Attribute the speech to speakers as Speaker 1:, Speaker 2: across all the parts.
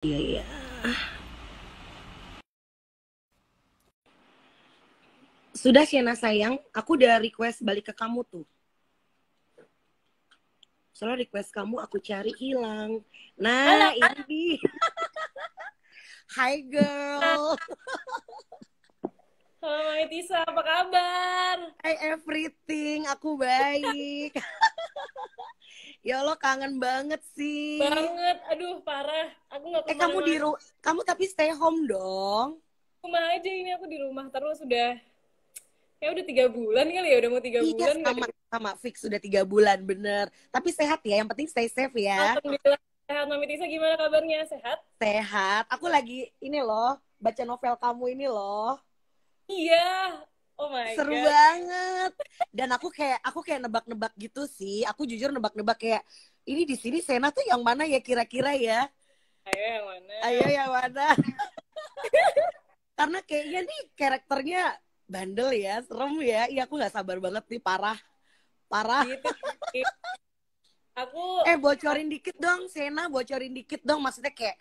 Speaker 1: Iya, iya. Sudah Sienna sayang, aku udah request balik ke kamu tuh. Soalnya request kamu aku cari hilang.
Speaker 2: Halo,
Speaker 1: Nah, ini. Hi girl.
Speaker 2: halo Mami Tisa, apa kabar?
Speaker 1: Hi everything, aku baik. Ya Allah kangen banget sih.
Speaker 2: Banget, aduh parah. Aku nggak
Speaker 1: Kamu
Speaker 2: kemana-mana.
Speaker 1: kamu tapi stay home dong.
Speaker 2: Rumah aja ini aku di rumah terus sudah. Ya udah 3 bulan kali ya, udah mau tiga
Speaker 1: Iya
Speaker 2: bulan kali.
Speaker 1: sama sama fix sudah 3 bulan bener. Tapi sehat ya, yang penting stay safe ya.
Speaker 2: Alhamdulillah sehat. Mami Tisa gimana kabarnya? Sehat?
Speaker 1: Sehat. Aku lagi ini loh, baca novel kamu ini loh.
Speaker 2: Iya. Oh my
Speaker 1: Seru
Speaker 2: God.
Speaker 1: banget. Dan aku kayak nebak-nebak gitu sih. Aku jujur nebak-nebak kayak ini di sini Sena tuh yang mana ya kira-kira ya?
Speaker 2: Ayo yang mana?
Speaker 1: Ayo yang mana? Karena kayaknya nih karakternya bandel ya, serem ya. Iya aku nggak sabar banget nih, parah, parah.
Speaker 2: Gitu sih. Aku,
Speaker 1: Bocorin dikit dong, Sena, bocorin dikit dong. Maksudnya kayak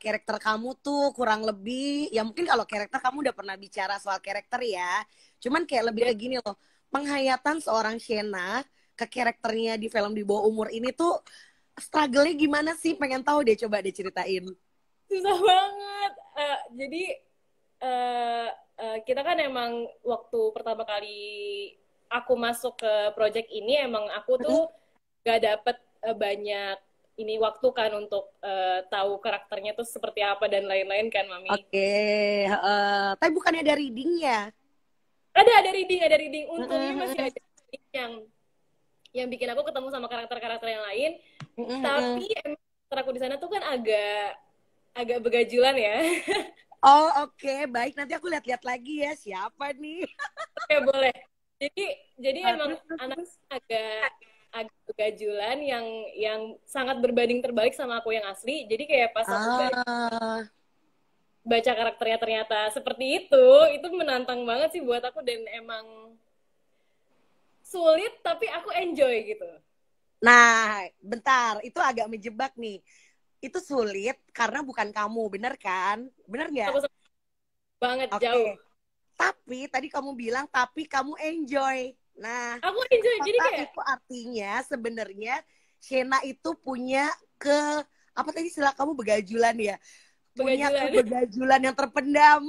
Speaker 1: karakter kamu tuh kurang lebih, ya mungkin kalau karakter kamu udah pernah bicara soal karakter ya. Cuman kayak lebih
Speaker 2: udah
Speaker 1: ke gini loh, penghayatan seorang Shena ke karakternya di film Di Bawah Umur ini tuh struggle-nya gimana sih? Pengen tahu deh, coba deh ceritain.
Speaker 2: susah banget. Jadi eh kita kan emang waktu pertama kali aku masuk ke project ini emang aku
Speaker 1: Hmm,
Speaker 2: tuh gak dapet banyak ini waktu kan untuk tahu karakternya tuh seperti apa dan lain-lain kan Mami.
Speaker 1: Oke, tapi bukannya ada readingnya?
Speaker 2: Ada reading.
Speaker 1: Hmm,
Speaker 2: Untungnya
Speaker 1: hmm,
Speaker 2: masih
Speaker 1: hmm,
Speaker 2: ada reading yang bikin aku ketemu sama karakter-karakter yang lain.
Speaker 1: hmm, hmm, hmm.
Speaker 2: Tapi emang karakter aku di sana tuh kan agak agak begajulan ya.
Speaker 1: Oh oke, baik. Nanti aku lihat-lihat lagi ya siapa nih.
Speaker 2: Oke, boleh. Jadi jadi emang
Speaker 1: Terus, terus,
Speaker 2: anak
Speaker 1: terus.
Speaker 2: agak agak begajulan yang sangat berbanding terbalik sama aku yang asli. Jadi kayak pas aku
Speaker 1: Ah,
Speaker 2: baca karakternya ternyata seperti itu menantang banget sih buat aku dan emang sulit tapi aku enjoy gitu.
Speaker 1: nah, bentar, itu agak menjebak nih. Itu sulit karena bukan kamu, bener kan? Bener nggak?
Speaker 2: Aku suka banget jauh.
Speaker 1: Oke. Tapi tadi kamu bilang, tapi kamu enjoy. Nah,
Speaker 2: Aku enjoy jadi
Speaker 1: apakah
Speaker 2: kayak
Speaker 1: itu artinya sebenarnya Shena itu punya ke apa tadi istilah kamu begajulan ya? Punya
Speaker 2: begajulan.
Speaker 1: kebegajulan yang terpendam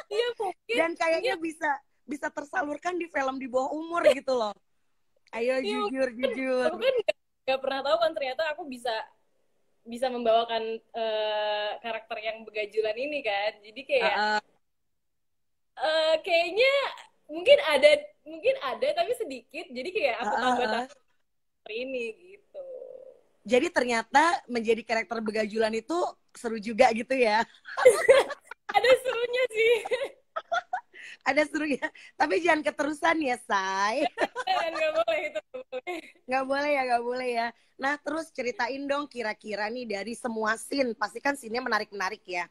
Speaker 2: Iya mungkin
Speaker 1: dan
Speaker 2: mungkin
Speaker 1: kayaknya bisa bisa tersalurkan di film Di Bawah Umur gitu loh. Ayo
Speaker 2: iya mungkin
Speaker 1: jujur, jujur.
Speaker 2: aku kan gak pernah tahu kan ternyata aku bisa bisa membawakan karakter yang begajulan ini kan. Jadi kayak
Speaker 1: Uh,
Speaker 2: kayaknya mungkin ada tapi sedikit jadi kayak
Speaker 1: uh,
Speaker 2: aku
Speaker 1: uh,
Speaker 2: tambah
Speaker 1: uh.
Speaker 2: tambah ini gitu.
Speaker 1: Jadi ternyata menjadi karakter begajulan itu seru juga gitu ya.
Speaker 2: Ada serunya sih.
Speaker 1: Ada serunya. Tapi jangan keterusan ya, Say.
Speaker 2: Dan nggak boleh itu nggak boleh.
Speaker 1: Nggak boleh ya, nggak boleh ya. Nah, terus ceritain dong kira-kira nih dari semua scene. Pasti kan scene-nya menarik-menarik ya.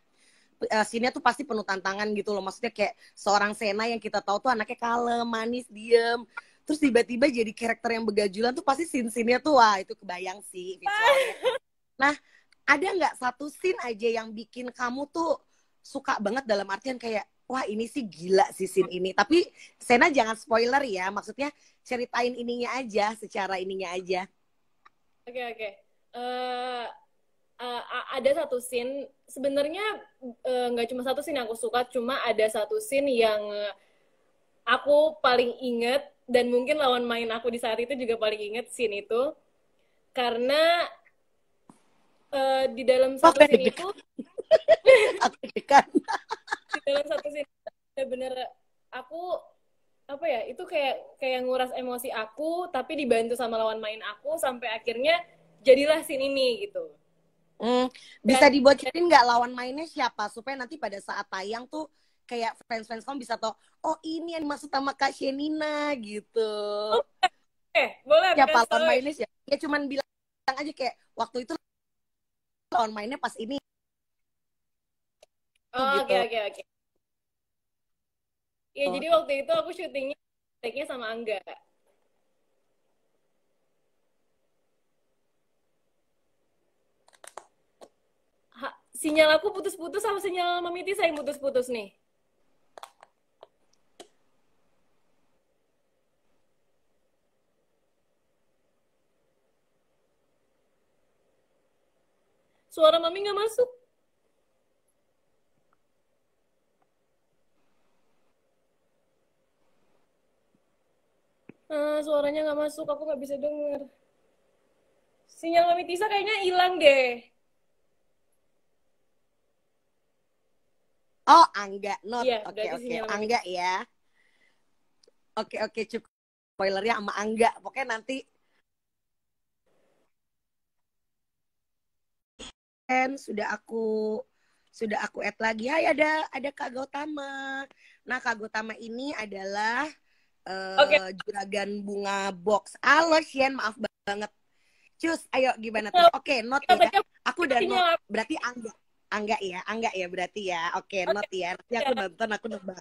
Speaker 1: Scene-nya tuh pasti penuh tantangan gitu loh. Maksudnya kayak seorang Sena yang kita tahu tuh anaknya kalem, manis, diem. Terus tiba-tiba jadi karakter yang begajulan tuh pasti scene-scene-nya tuh, wah itu kebayang sih visualnya. Nah, ada nggak satu scene aja yang bikin kamu tuh suka banget dalam artian kayak wah ini sih gila sih scene ini. Tapi Sena jangan spoiler ya, maksudnya ceritain ininya aja, secara ininya aja.
Speaker 2: Oke oke. Eh, ada satu scene sebenarnya nggak cuma satu scene yang aku suka cuma ada satu scene yang aku paling inget dan mungkin lawan main aku di saat itu juga paling inget scene itu karena di dalam
Speaker 1: Wah,
Speaker 2: satu
Speaker 1: gue
Speaker 2: scene itu
Speaker 1: deg-degan. Aku deg-degan.
Speaker 2: di dalam satu scene bener-bener aku apa ya itu kayak kayak nguras emosi aku tapi dibantu sama lawan main aku sampai akhirnya jadilah scene ini gitu
Speaker 1: Hmm, bisa
Speaker 2: dan
Speaker 1: dibocorin nggak lawan mainnya siapa supaya nanti pada saat tayang tuh kayak fans-fans kamu bisa tahu, oh ini yang dimaksud sama Kak Shenina gitu.
Speaker 2: oh, boleh aku
Speaker 1: Siapa
Speaker 2: kasih
Speaker 1: lawan
Speaker 2: tahu ya.
Speaker 1: mainnya siapa? Ya cuman bilang aja kayak waktu itu lawan mainnya pas ini
Speaker 2: Oh, oke
Speaker 1: gitu.
Speaker 2: oke oke ya jadi waktu itu aku syutingnya take-nya sama Angga. Sinyal aku putus-putus sama sinyal Mami Tisa yang putus-putus nih? Suara Mami nggak masuk. Suaranya nggak masuk, aku nggak bisa denger. Sinyal Mami Tisa kayaknya hilang deh.
Speaker 1: Oh, Angga, not.
Speaker 2: Iya,
Speaker 1: Oke,
Speaker 2: berarti
Speaker 1: oke.
Speaker 2: sinyal Mami
Speaker 1: Angga ya. Oke, oke, cukup spoilernya sama Angga. Pokoknya nanti sudah aku add lagi. Hai, ada Kak Gautama. Nah, Kak Gautama ini adalah
Speaker 2: Oke.
Speaker 1: juragan bunga box. Halo, Shen, maaf banget. Cus, ayo gimana tuh? Oke, not ya.
Speaker 2: Katanya
Speaker 1: Aku udah not.
Speaker 2: sinyal.
Speaker 1: Berarti Angga ya berarti ya. Oke,
Speaker 2: Oke.
Speaker 1: not ya. Nanti aku
Speaker 2: Ya.
Speaker 1: nonton, aku nebak.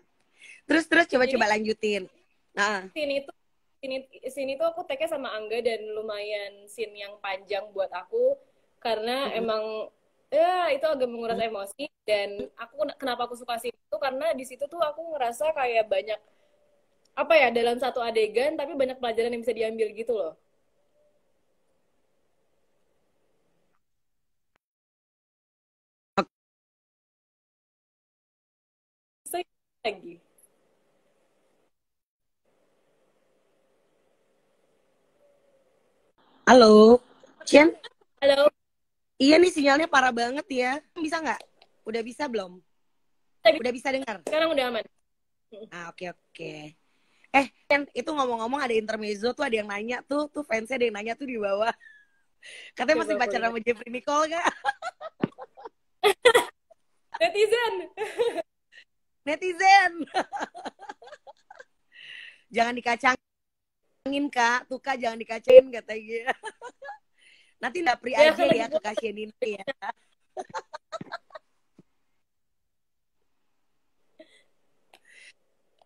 Speaker 1: Terus coba
Speaker 2: Jadi
Speaker 1: lanjutin. Nah,
Speaker 2: sini tuh aku tag sama Angga dan lumayan scene yang panjang buat aku karena emang ya itu agak menguras emosi dan kenapa aku suka scene itu karena di situ tuh aku ngerasa kayak banyak apa ya dalam satu adegan tapi banyak pelajaran yang bisa diambil gitu loh. Saya lagi.
Speaker 1: halo, Shen.
Speaker 2: Halo.
Speaker 1: Iya nih sinyalnya parah banget ya. Bisa nggak? Udah bisa belum? Udah bisa dengar?
Speaker 2: Sekarang udah aman.
Speaker 1: Ah, oke, oke. Ken, itu ngomong-ngomong ada intermezzo tuh, ada yang nanya tuh fansnya ada yang nanya tuh di bawah. Katanya
Speaker 2: Coba
Speaker 1: masih
Speaker 2: aku
Speaker 1: pacaran
Speaker 2: lihat.
Speaker 1: sama Jeffrey Nicole gak?
Speaker 2: Netizen.
Speaker 1: Netizen. Jangan dikacangin, Kak. Tuh, Kak, jangan dikacangin katanya. Nanti Dapri
Speaker 2: Ya
Speaker 1: aja
Speaker 2: kan lagi
Speaker 1: ya ke Kak Shenina ya.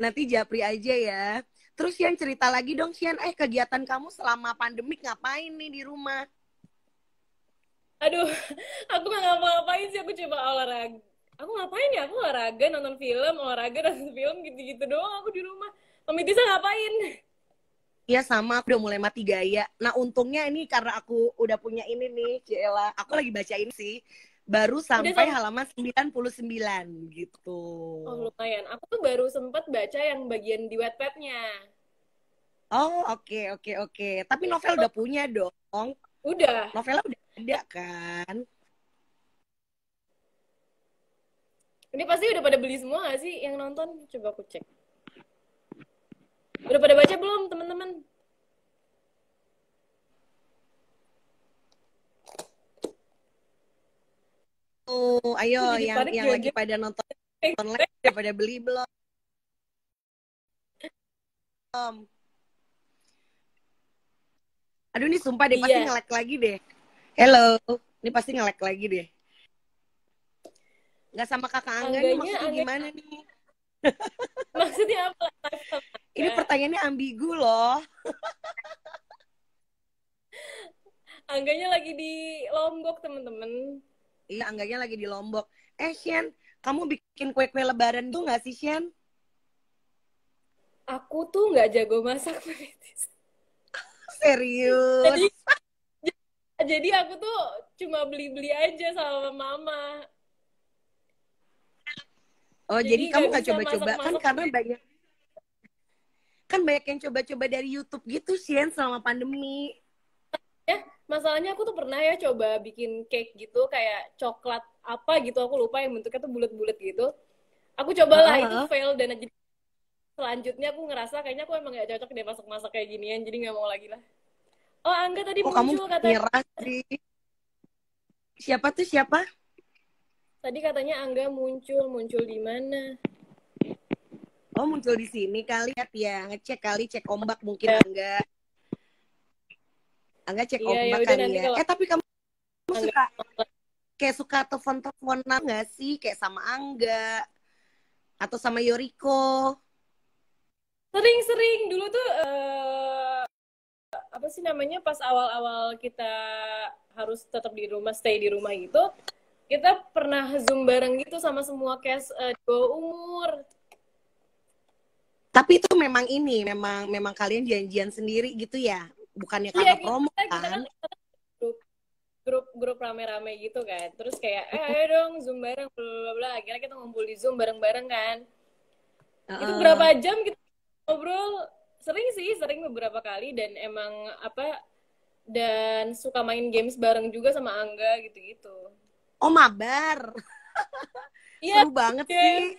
Speaker 1: Nanti Japri aja ya. Terus Sian cerita lagi dong, Sian. Kegiatan kamu selama pandemik ngapain nih di rumah?
Speaker 2: Aduh, aku nggak ngapa-ngapain sih, aku coba olahraga. Aku ngapain ya? Aku olahraga, nonton film, olahraga, nonton film, gitu-gitu doang aku di rumah. Mami Tisa ngapain?
Speaker 1: Iya sama, aku udah mulai mati gaya. Nah untungnya ini karena aku udah punya ini nih, Ciela. Aku lagi bacain sih. Baru
Speaker 2: Udah
Speaker 1: sampai
Speaker 2: sama.
Speaker 1: halaman 99 gitu.
Speaker 2: Oh, lumayan. Aku tuh baru sempet baca yang bagian di Wattpad-nya.
Speaker 1: Oh, oke, oke, oke. Tapi novel udah punya dong.
Speaker 2: Udah.
Speaker 1: Novelnya udah ada kan?
Speaker 2: Ini pasti udah pada beli semua gak sih yang nonton? Coba aku cek. Udah pada baca belum, teman-teman?
Speaker 1: Tuh, ayo
Speaker 2: Aku jadi panik
Speaker 1: yang lagi
Speaker 2: juga.
Speaker 1: pada nonton online udah pada beli belum? Aduh ini sumpah deh, pasti
Speaker 2: Iya.
Speaker 1: nge-lag lagi deh. Hello, ini pasti nge-lag lagi deh. Nggak sama kakak Angga nih, maksudnya
Speaker 2: Angga,
Speaker 1: gimana nih?
Speaker 2: maksudnya apa? Live sama
Speaker 1: Ini
Speaker 2: Angga.
Speaker 1: pertanyaannya ambigu loh.
Speaker 2: Angganya lagi di Lombok, teman-teman.
Speaker 1: Iya, Angganya lagi di Lombok. Shen, kamu bikin kue-kue lebaran tuh nggak sih, Shen?
Speaker 2: Aku tuh nggak jago masak, Meritis.
Speaker 1: Serius?
Speaker 2: Jadi, jadi aku tuh cuma beli-beli aja sama mama.
Speaker 1: Oh, jadi
Speaker 2: Jadi
Speaker 1: kamu
Speaker 2: nggak
Speaker 1: nggak
Speaker 2: bisa
Speaker 1: coba-coba? Kan
Speaker 2: masak-masak.
Speaker 1: karena banyak yang coba-coba dari YouTube gitu, Shen, selama pandemi.
Speaker 2: Ya, masalahnya aku tuh pernah ya coba bikin cake gitu, kayak coklat apa gitu, aku lupa yang bentuknya tuh bulat-bulat gitu. Aku cobalah, itu
Speaker 1: Heeh.
Speaker 2: fail, dan jadi selanjutnya aku ngerasa kayaknya aku emang gak cocok deh masak-masak kayak ginian, jadi nggak mau lagi lah. Oh, Angga tadi
Speaker 1: Kok kamu
Speaker 2: muncul katanya.
Speaker 1: nyerah sih? Siapa tuh siapa?
Speaker 2: Tadi katanya Angga muncul di mana?
Speaker 1: Oh, muncul di sini kali ya. Ngecek kali, cek ombak mungkin
Speaker 2: Ya,
Speaker 1: Angga cek
Speaker 2: iya ya
Speaker 1: ombak
Speaker 2: udah
Speaker 1: kali
Speaker 2: nanti
Speaker 1: ya.
Speaker 2: kalau
Speaker 1: Tapi kamu
Speaker 2: Angga
Speaker 1: suka kayak suka telepon-teleponan nggak sih? Kayak sama Angga atau sama Yoriko?
Speaker 2: sering-sering dulu tuh apa sih namanya pas awal-awal kita harus tetap di rumah, stay di rumah gitu, kita pernah Zoom bareng gitu sama semua cast di bawah umur.
Speaker 1: Tapi itu memang ini, memang kalian janjian sendiri gitu ya? Bukannya
Speaker 2: Iya,
Speaker 1: karena promo
Speaker 2: kita
Speaker 1: kan?
Speaker 2: kan grup rame-rame gitu kan. Terus kayak ayo dong Zoom bareng bla bla bla. Akhirnya kita ngumpul di Zoom bareng-bareng kan. Itu berapa jam kita ngobrol? Sering beberapa kali dan emang dan suka main games bareng juga sama Angga gitu-gitu.
Speaker 1: Oh, mabar.
Speaker 2: Iya,
Speaker 1: Seru banget
Speaker 2: yeah.
Speaker 1: sih.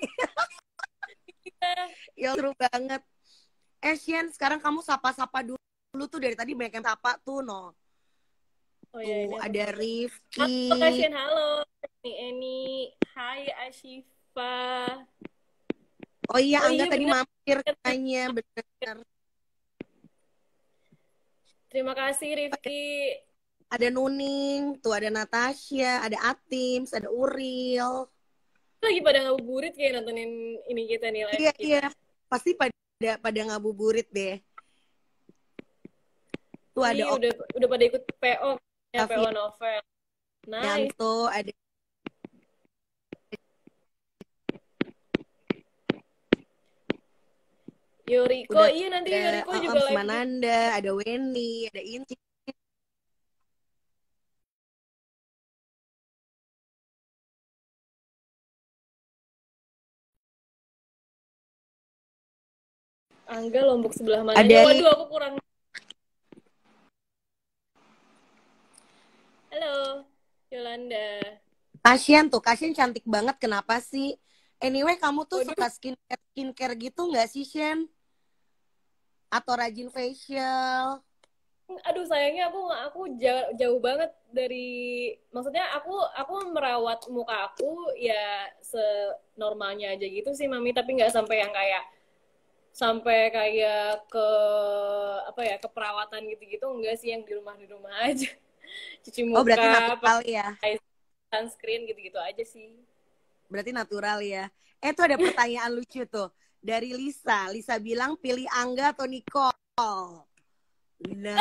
Speaker 1: Ya, seru banget. Shen, sekarang kamu sapa-sapa dulu tuh, dari tadi banyak yang sapa tuh, no.
Speaker 2: Oh ya,
Speaker 1: Tuh,
Speaker 2: ini aku
Speaker 1: ada
Speaker 2: sapa.
Speaker 1: Rifki.
Speaker 2: Kasihan, halo. Eni. Hai Ashifa.
Speaker 1: Oh iya,
Speaker 2: Oh
Speaker 1: Angga
Speaker 2: iya
Speaker 1: tadi
Speaker 2: benar.
Speaker 1: mampir katanya, bener.
Speaker 2: Terima kasih Rifki.
Speaker 1: Ada Nuning, tuh ada Natasha, ada Atims, ada Uril.
Speaker 2: Lagi pada ngabuburit kayak nontonin ini kita nih, live
Speaker 1: Iya,
Speaker 2: kita.
Speaker 1: iya. Pasti pada ngabuburit deh. Tuh ada
Speaker 2: udah pada ikut PO ya, PO novel. Nice.
Speaker 1: Yanto, ada
Speaker 2: Yoriko, iya nanti Yoriko juga live.
Speaker 1: Mananda, ada Weni, ada Inci.
Speaker 2: Angga Lombok sebelah mananya? Waduh, aku kurang. Halo, Yolanda.
Speaker 1: Kasian cantik banget. Kenapa sih? Anyway, kamu tuh suka skincare gitu nggak sih, Shen? Atau rajin facial?
Speaker 2: Aduh, sayangnya aku jauh banget dari, maksudnya aku merawat muka aku ya senormalnya aja gitu sih Mami, tapi nggak sampai kayak ke ke perawatan gitu-gitu, enggak sih, yang di rumah aja. Cuci muka,
Speaker 1: Berarti natural ya.
Speaker 2: Sunscreen gitu-gitu aja sih.
Speaker 1: Berarti natural ya. Tuh ada pertanyaan lucu tuh dari Lisa. Lisa bilang pilih Angga atau Nicole. Nah.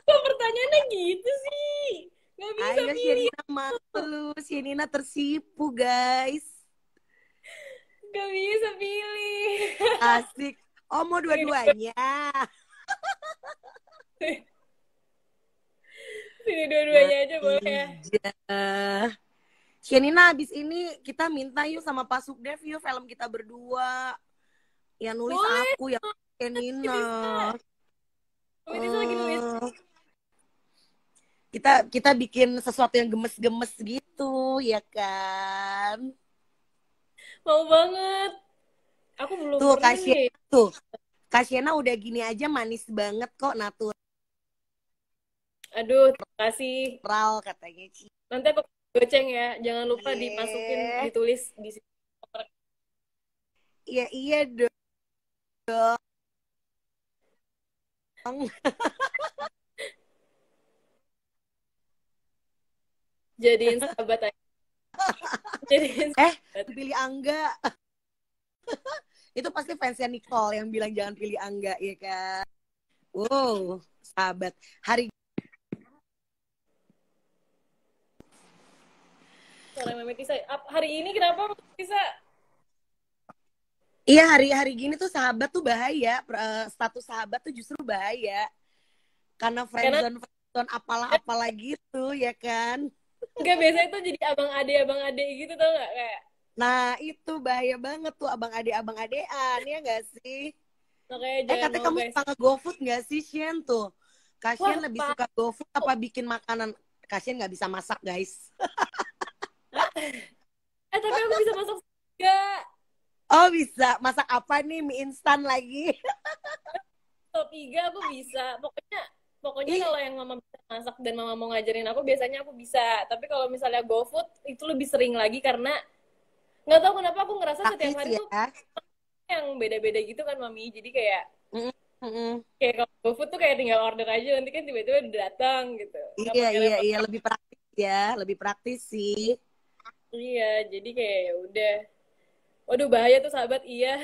Speaker 2: Kok pertanyaannya gitu sih? Gak bisa
Speaker 1: Ayo,
Speaker 2: pilih.
Speaker 1: Shenina malu. Shenina tersipu, guys.
Speaker 2: Gak bisa pilih.
Speaker 1: Asik. Oh, mau dua-duanya.
Speaker 2: Sini dua-duanya aja boleh ya.
Speaker 1: Shenina, abis ini kita minta yuk sama Pak Sukdev yuk film kita berdua. Yang nulis
Speaker 2: boleh.
Speaker 1: aku, yang Shenina.
Speaker 2: Bisa lagi nulis.
Speaker 1: Kita bikin sesuatu yang gemes-gemes gitu, ya kan?
Speaker 2: Mau banget. Aku belum
Speaker 1: Tuh,
Speaker 2: pernah nih.
Speaker 1: Kasiana udah gini aja manis banget kok, natural
Speaker 2: Aduh, terima kasih.
Speaker 1: katanya.
Speaker 2: Nanti aku goceng ya. Jangan lupa dimasukin, ditulis di sini.
Speaker 1: Iya dong.
Speaker 2: Jadiin sahabat aja.
Speaker 1: Pilih Angga. Itu pasti fansnya Nicole yang bilang jangan pilih Angga, ya kan? Wow, sahabat. Hari
Speaker 2: ini kenapa bisa?
Speaker 1: Iya, hari gini tuh sahabat tuh bahaya. Status sahabat tuh justru bahaya. Karena friendzone apalah gitu, ya kan?
Speaker 2: Enggak, biasanya tuh jadi abang ade gitu, tau gak? Kayak.
Speaker 1: Nah, itu bahaya banget tuh abang adean, ya gak sih? Katanya kamu suka nge-GoFood gak sih, Shen tuh? Kasian lebih suka GoFood apa bikin makanan? Kasian gak bisa masak, guys.
Speaker 2: Tapi aku bisa masak juga.
Speaker 1: Oh, bisa. Masak apa nih? Mie instan lagi?
Speaker 2: Top 3 aku bisa. Pokoknya kalau yang mama bisa masak dan mama mau ngajarin aku, biasanya aku bisa. Tapi kalau misalnya GoFood, itu lebih sering lagi karena nggak tahu kenapa aku ngerasa setiap hari tuh yang beda-beda gitu kan, Mami. Jadi kayak kayak kalau GoFood tuh kayak tinggal order aja, nanti kan tiba-tiba udah datang gitu.
Speaker 1: Iya, lebih praktis ya, lebih praktis sih.
Speaker 2: Iya, jadi kayak ya udah. Waduh, bahaya tuh sahabat, iya.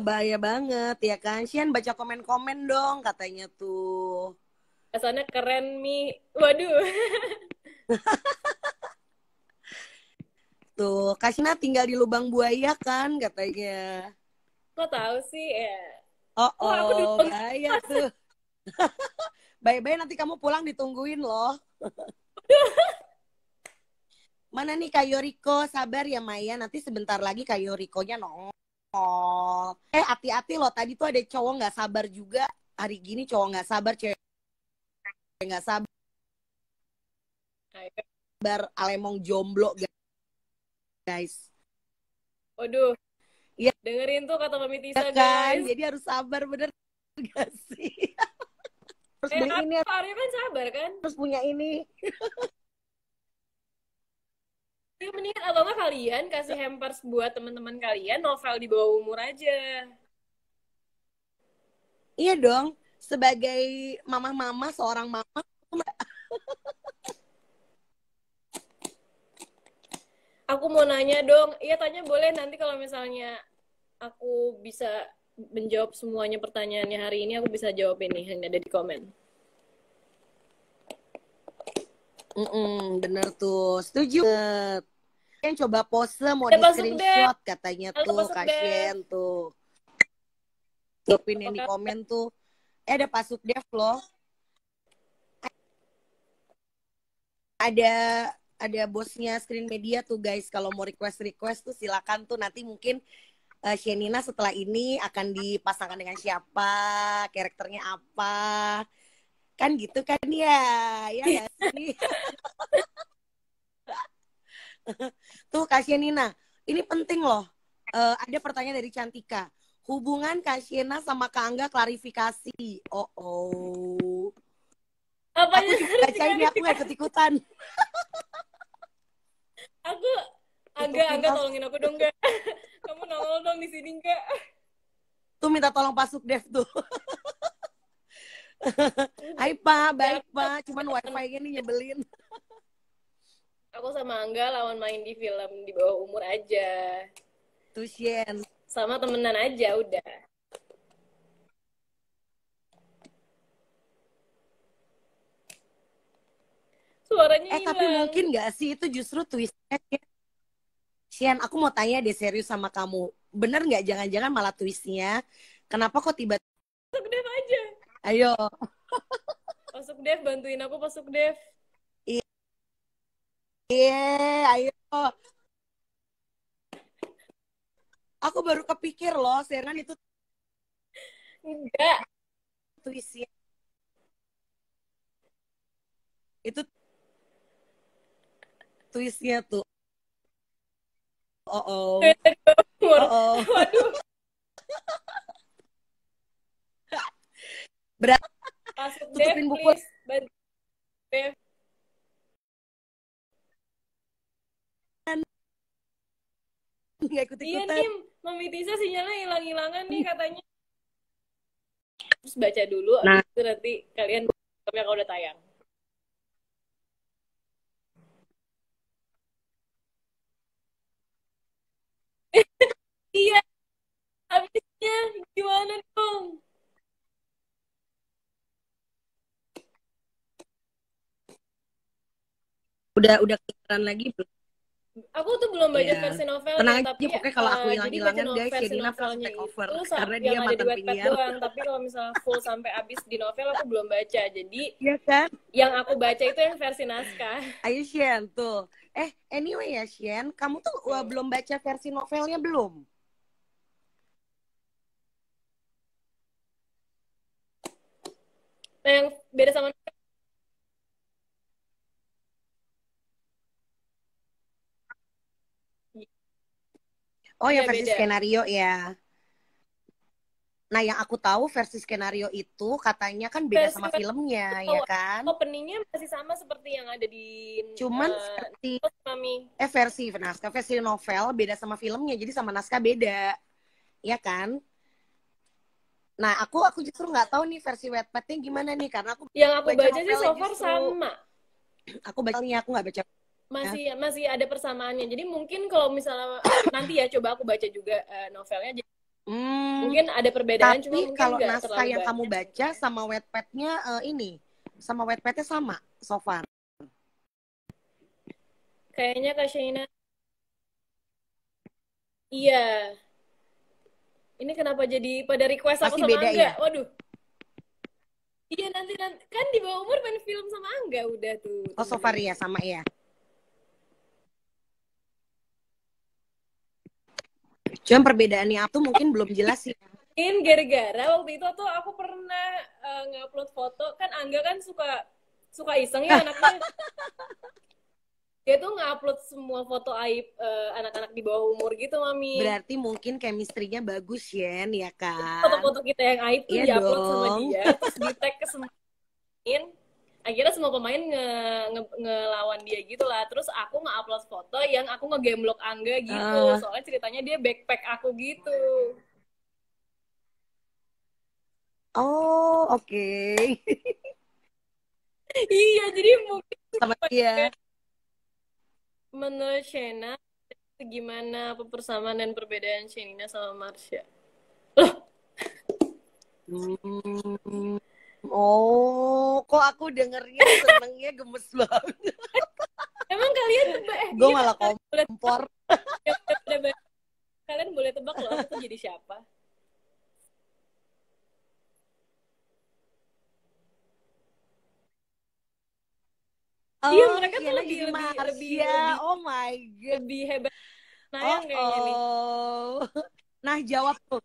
Speaker 1: Bahaya banget ya kan. Sian baca komen-komen dong katanya tuh.
Speaker 2: Kesannya keren nih. Waduh.
Speaker 1: Tuh, Kasina tinggal di lubang buaya kan katanya.
Speaker 2: Kok tahu sih ya?
Speaker 1: Oh,
Speaker 2: Oh, aku
Speaker 1: oh,
Speaker 2: dulu.
Speaker 1: bahaya tuh. Bye-bye nanti kamu pulang ditungguin loh. Mana nih Kak Yoriko? Sabar ya Maya, nanti sebentar lagi Kak Yorikonya nongol. Hati-hati loh, tadi tuh ada cowok nggak sabar juga. Hari gini cowok nggak sabar, cewek nggak sabar, alemong jomblo guys.
Speaker 2: Waduh,
Speaker 1: Iya
Speaker 2: dengerin tuh kata Mami Tisa
Speaker 1: kan,
Speaker 2: guys.
Speaker 1: jadi harus sabar bener gak sih? Terus beli ini,
Speaker 2: Arya kan sabar kan?
Speaker 1: terus punya ini.
Speaker 2: Ya, mendingan atau nggak kalian kasih hampers buat teman-teman kalian novel di bawah umur aja.
Speaker 1: Iya dong, sebagai mama-mama, seorang mama.
Speaker 2: Aku mau nanya dong, iya tanya boleh nanti kalau misalnya aku bisa menjawab semuanya pertanyaannya hari ini, aku bisa jawab ini yang ada di komen.
Speaker 1: Bener tuh, setuju. Yang coba pose mau
Speaker 2: Ada
Speaker 1: di
Speaker 2: Pak Sukdev.
Speaker 1: screenshot katanya
Speaker 2: Halo
Speaker 1: tuh
Speaker 2: Pak Sukdev.
Speaker 1: Kasien tuh. Jawabin yang di komen tuh. Ada Pak Sukdev loh. Ada bosnya Screen Media tuh guys. Kalau mau request tuh silakan tuh, nanti mungkin Shenina setelah ini akan dipasangkan dengan siapa, karakternya apa. Kan gitu kan ya. Ya gak sih? Tuh Kak Shenina, ini penting loh. Ada pertanyaan dari Cantika. Hubungan Kak Shena sama Kak Angga klarifikasi. Oh.
Speaker 2: Apanya
Speaker 1: Aku juga baca ini, aku gak ikut-ikutan.
Speaker 2: Aku Angga tolongin aku dong, Gak. Kamu nongol dong di sini, Gak.
Speaker 1: Tuh minta tolong Pak Sukdev tuh. Hai Pak, baik Pak. Cuman wifi-nya nih nyebelin.
Speaker 2: Aku sama Angga lawan main di film di bawah umur aja.
Speaker 1: Tuh Shen.
Speaker 2: Sama temenan aja udah. Suaranya hilang.
Speaker 1: Tapi mungkin gak sih itu justru twistnya. Shen, aku mau tanya deh serius sama kamu. Bener gak jangan-jangan malah twistnya? Kenapa kok tiba-tiba?
Speaker 2: Pasuk Dev aja.
Speaker 1: Ayo.
Speaker 2: Pasuk Dev, bantuin aku Pasuk Dev.
Speaker 1: Iya, ayo. Aku baru kepikir loh, Seran itu
Speaker 2: Enggak.
Speaker 1: twistnya. Itu twistnya tuh. Oh.
Speaker 2: Waduh.
Speaker 1: Berarti
Speaker 2: Pasuk Dev,
Speaker 1: tutupin buku.
Speaker 2: please. Bantu Dev.
Speaker 1: Nggak ikut-ikutan.
Speaker 2: Iya nih, Mami Tisa sinyalnya hilang-hilangan nih katanya. Terus baca dulu,
Speaker 1: Nah,
Speaker 2: abis itu nanti kalian tapi aku udah tayang. Iya, habisnya gimana dong?
Speaker 1: Udah kedengeran lagi belum?
Speaker 2: Aku tuh belum baca
Speaker 1: Ya.
Speaker 2: versi novelnya,
Speaker 1: Tenang aja,
Speaker 2: tapi
Speaker 1: pokoknya kalau aku hilang-hilangan guys,
Speaker 2: versi
Speaker 1: Shenina
Speaker 2: novelnya
Speaker 1: take over
Speaker 2: itu
Speaker 1: karena dia
Speaker 2: yang ada di
Speaker 1: mantan
Speaker 2: Wattpad
Speaker 1: penyiar.
Speaker 2: doang. Tapi kalau misalnya full sampai habis di novel aku belum baca. Jadi
Speaker 1: Iya kan?
Speaker 2: yang aku baca itu yang versi naskah.
Speaker 1: Ayo Shen tuh. Anyway ya Shen, kamu tuh belum baca versi novelnya belum?
Speaker 2: Nah, yang beda sama
Speaker 1: Oh, yang
Speaker 2: iya,
Speaker 1: versi
Speaker 2: beda.
Speaker 1: skenario ya. Nah, yang aku tahu versi skenario itu katanya kan beda sama filmnya, ya kan?
Speaker 2: Openingnya masih sama seperti yang ada di
Speaker 1: Cuman versi naskah, versi novel beda sama filmnya, jadi sama naskah beda, ya kan? Nah, aku justru nggak tahu nih versi Wattpad-nya gimana nih, karena aku
Speaker 2: yang aku baca sih so far
Speaker 1: justru
Speaker 2: sama.
Speaker 1: Aku bacanya, aku nggak baca.
Speaker 2: Masih ada persamaannya. Jadi mungkin kalau misalnya nanti ya coba aku baca juga novelnya. Mungkin ada perbedaan,
Speaker 1: tapi
Speaker 2: cuma mungkin
Speaker 1: kalau
Speaker 2: nggak
Speaker 1: naskah
Speaker 2: terlalu
Speaker 1: yang
Speaker 2: banyak.
Speaker 1: kamu baca sama Wattpad-nya sama Wattpad-nya sama so far.
Speaker 2: Kayaknya Kak Shaina, iya. Ini kenapa jadi pada request aku
Speaker 1: Pasti
Speaker 2: sama
Speaker 1: beda
Speaker 2: Angga?
Speaker 1: ya.
Speaker 2: Waduh. Iya nanti nanti kan di bawah umur main film sama Angga udah tuh
Speaker 1: Oh, so far
Speaker 2: temenin.
Speaker 1: ya sama ya. Cuma perbedaannya apa tuh mungkin belum jelas sih.
Speaker 2: Mungkin gara-gara waktu itu tuh aku pernah ngupload foto kan Angga kan suka suka iseng ya anaknya. Dia tuh ngupload semua foto aib anak-anak di bawah umur gitu, Mami.
Speaker 1: Berarti mungkin chemistry-nya bagus, Yen, ya kan?
Speaker 2: Foto-foto kita yang aib tuh
Speaker 1: Iya
Speaker 2: diupload sama
Speaker 1: dong.
Speaker 2: dia, terus di tag ke semua pemain. Akhirnya semua pemain ngelawan dia gitu lah. Terus aku nge-upload foto yang aku nge-gameblok Angga gitu. Soalnya ceritanya dia backpack aku gitu.
Speaker 1: Oh, oke.
Speaker 2: Iya, jadi mungkin
Speaker 1: Sama dia.
Speaker 2: menurut Shena gimana persamaan dan perbedaan Shenina sama Marsha? Loh,
Speaker 1: Hmm. Oh, kok aku dengernya senengnya gemes banget.
Speaker 2: emang kalian tebak
Speaker 1: Gue
Speaker 2: iya
Speaker 1: malah
Speaker 2: kalian boleh
Speaker 1: kompor.
Speaker 2: kalian boleh tebak loh aku tuh jadi siapa? Iya,
Speaker 1: Oh,
Speaker 2: mereka tuh
Speaker 1: Sienna
Speaker 2: lebih
Speaker 1: jadi
Speaker 2: lebih lebih
Speaker 1: Marsha.
Speaker 2: lebih
Speaker 1: Oh my God.
Speaker 2: lebih hebat
Speaker 1: Oh,
Speaker 2: Nayang kayaknya nih.
Speaker 1: oh. Nah, jawab tuh.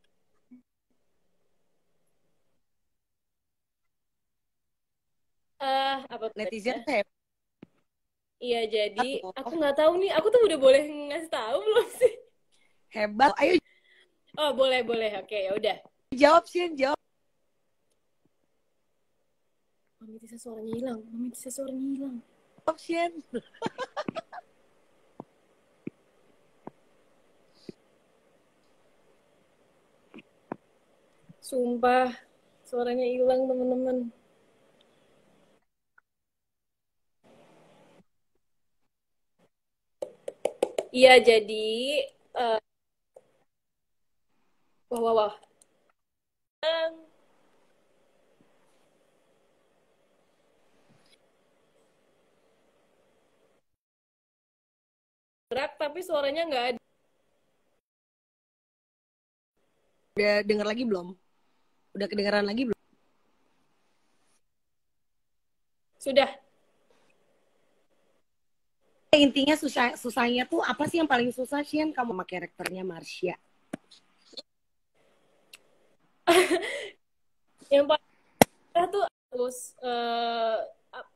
Speaker 2: Apa tuh
Speaker 1: Netizen
Speaker 2: tadinya?
Speaker 1: tuh hebat
Speaker 2: Iya, jadi aku
Speaker 1: loh.
Speaker 2: nggak tahu nih. Aku tuh udah boleh ngasih tahu belum sih?
Speaker 1: Hebat. Ayo
Speaker 2: Oh, boleh, boleh. Oke, ya udah.
Speaker 1: jawab, Sien. Jawab,
Speaker 2: Mami Tisa suaranya hilang. Mami Tisa suaranya hilang.
Speaker 1: Sien.
Speaker 2: Sumpah, suaranya hilang, teman-teman. Iya, jadi eh, wah, wah, wah. Gerak, tapi suaranya nggak ada.
Speaker 1: Udah denger lagi belum? Udah kedengeran lagi belum?
Speaker 2: Sudah.
Speaker 1: Intinya susahnya tuh apa sih yang paling susah, Sien? Kamu sama karakternya Marsha.
Speaker 2: Yang paling susah tuh harus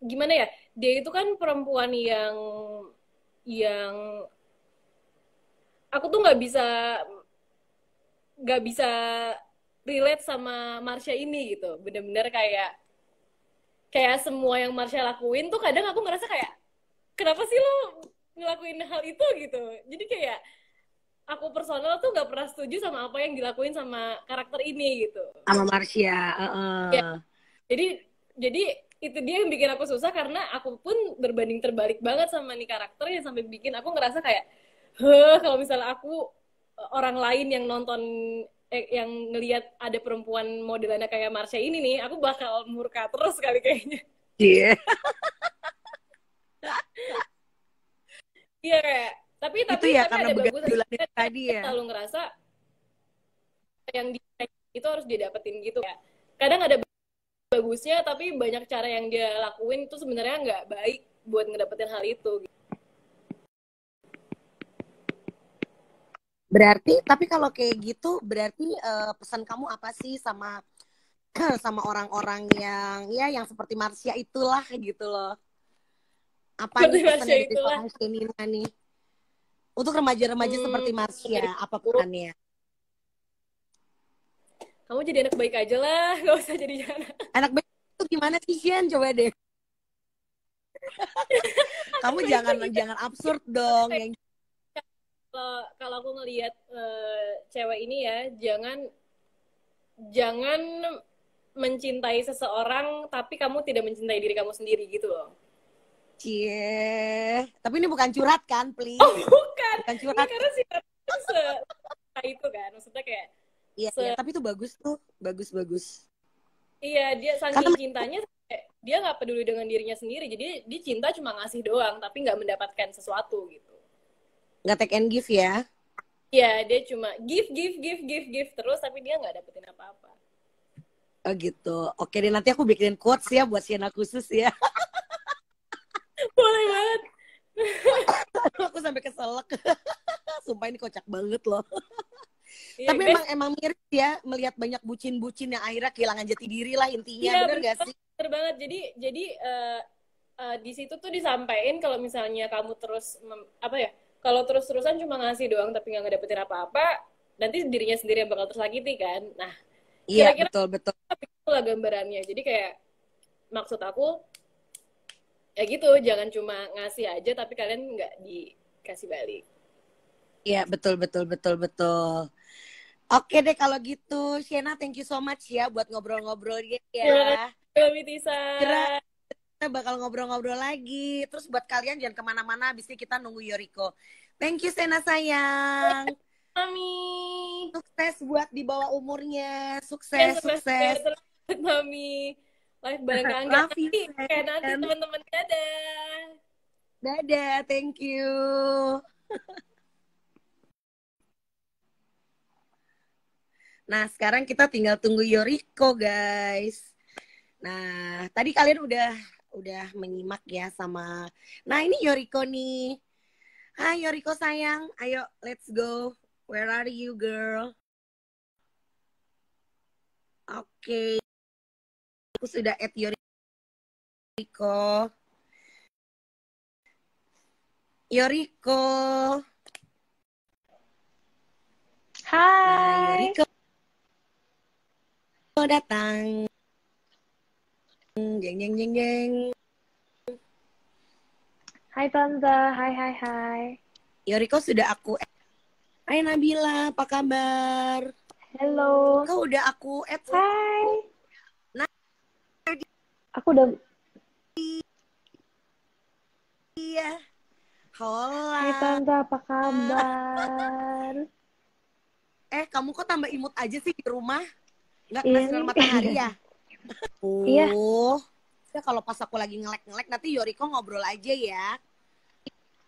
Speaker 2: gimana ya? Dia itu kan perempuan yang aku tuh nggak bisa relate sama Marsha ini gitu. Bener-bener kayak kayak semua yang Marsha lakuin tuh kadang aku ngerasa kayak kenapa sih lo ngelakuin hal itu gitu. Jadi kayak aku personal tuh nggak pernah setuju sama apa yang dilakuin sama karakter ini gitu.
Speaker 1: Sama Marsha.
Speaker 2: Ya, jadi jadi itu dia yang bikin aku susah karena aku pun berbanding terbalik banget sama nih karakternya sampai bikin aku ngerasa kayak kalau misalnya aku orang lain yang nonton yang ngelihat ada perempuan modelannya kayak Marsha ini nih, aku bakal murka terus kali kayaknya.
Speaker 1: Iya.
Speaker 2: Iya kayak tapi
Speaker 1: Itu
Speaker 2: tapi
Speaker 1: ya
Speaker 2: tapi
Speaker 1: karena
Speaker 2: ada bagusnya
Speaker 1: begadulan
Speaker 2: sih.
Speaker 1: tadi ya.
Speaker 2: Selalu ngerasa yang itu harus didapetin gitu ya. Kadang ada bagusnya tapi banyak cara yang dia lakuin itu sebenarnya nggak baik buat ngedapetin hal itu.
Speaker 1: Berarti, tapi kalau kayak gitu, berarti pesan kamu apa sih sama sama orang-orang yang ya yang seperti Marsha itulah gitu loh. Apa
Speaker 2: Seperti
Speaker 1: nih
Speaker 2: Marsha
Speaker 1: pesannya dari
Speaker 2: itulah.
Speaker 1: seorang Shenina nih? Untuk remaja-remaja
Speaker 2: Hmm,
Speaker 1: seperti Marsha, apa
Speaker 2: dariku,
Speaker 1: pesannya?
Speaker 2: kamu jadi anak baik aja lah, nggak usah jadi anak.
Speaker 1: Anak baik itu gimana sih, Shen? Coba deh.
Speaker 2: Anak
Speaker 1: Kamu
Speaker 2: baik tuh
Speaker 1: jangan
Speaker 2: gitu.
Speaker 1: jangan absurd dong. Yang
Speaker 2: Kalau aku ngelihat cewek ini ya, jangan jangan mencintai seseorang tapi kamu tidak mencintai diri kamu sendiri gitu loh.
Speaker 1: cie. Tapi ini bukan curhat kan,
Speaker 2: Oh
Speaker 1: please.
Speaker 2: bukan,
Speaker 1: Bukan
Speaker 2: nggak
Speaker 1: curhat.
Speaker 2: karena sih itu kan, maksudnya kayak
Speaker 1: Iya, iya. Tapi itu bagus tuh. Bagus-bagus.
Speaker 2: Iya, dia
Speaker 1: Karena
Speaker 2: saking cintanya, dia nggak peduli dengan dirinya sendiri. Jadi dia cinta cuma ngasih doang, tapi nggak mendapatkan sesuatu gitu.
Speaker 1: nggak take and give ya.
Speaker 2: Iya, dia cuma give terus, tapi dia nggak dapetin apa-apa.
Speaker 1: Oh gitu. Oke deh, nanti aku bikin quotes ya buat Sienna khusus ya.
Speaker 2: Boleh banget.
Speaker 1: Aku sampai keselak. Sumpah ini kocak banget loh.
Speaker 2: Iya,
Speaker 1: Tapi
Speaker 2: guys.
Speaker 1: emang miris ya melihat banyak bucin-bucin yang akhirnya kehilangan jati diri lah intinya.
Speaker 2: Iya,
Speaker 1: Bener gak sih?
Speaker 2: bener banget. Jadi di situ tuh disampaikan kalau misalnya kamu terus apa ya? Kalau terus-terusan cuma ngasih doang tapi nggak ngedapetin apa-apa, nanti dirinya sendiri yang bakal tersakiti kan. Nah,
Speaker 1: Iya,
Speaker 2: kira-kira
Speaker 1: betul-betul.
Speaker 2: itulah gambarannya. Jadi kayak maksud aku ya gitu, jangan cuma ngasih aja tapi kalian nggak dikasih balik.
Speaker 1: Iya, betul. Oke deh kalau gitu, Sienna thank you so much ya buat ngobrol-ngobrolnya
Speaker 2: Terima
Speaker 1: ya.
Speaker 2: kasih, Mbak Tisa.
Speaker 1: Kira kita bakal ngobrol-ngobrol lagi. Terus buat kalian jangan kemana-mana, abis ini kita nunggu Yoriko. Thank you Sienna sayang.
Speaker 2: Mami.
Speaker 1: Sukses buat di bawah umurnya.
Speaker 2: Ya,
Speaker 1: Sukses.
Speaker 2: terus Mami. Live bareng Kak Angga.
Speaker 1: Love you,
Speaker 2: Nanti
Speaker 1: friend.
Speaker 2: teman-teman dadah.
Speaker 1: Dadah, thank you. Nah, sekarang kita tinggal tunggu Yoriko, guys. Nah, tadi kalian udah menyimak ya sama. Nah, ini Yoriko nih. Hai Yoriko sayang, ayo let's go. Where are you, girl? Oke. Aku sudah add Yoriko. Yoriko. Nah,
Speaker 3: Hai.
Speaker 1: Yoriko datang. Jeng.
Speaker 3: Hai Tante, hai.
Speaker 1: Yoriko sudah aku add. Hai Nabila, apa kabar?
Speaker 3: Halo.
Speaker 1: Kau udah aku add.
Speaker 3: Hai.
Speaker 1: Nah,
Speaker 3: Aku udah.
Speaker 1: iya. Hola.
Speaker 3: Hai Tante, apa kabar?
Speaker 1: Kamu kok tambah imut aja sih di rumah? Nggak kena sinar
Speaker 3: Ini.
Speaker 1: matahari ya?
Speaker 3: Iya.
Speaker 1: Ya kalau pas aku lagi ngelek nanti Yoriko ngobrol aja ya.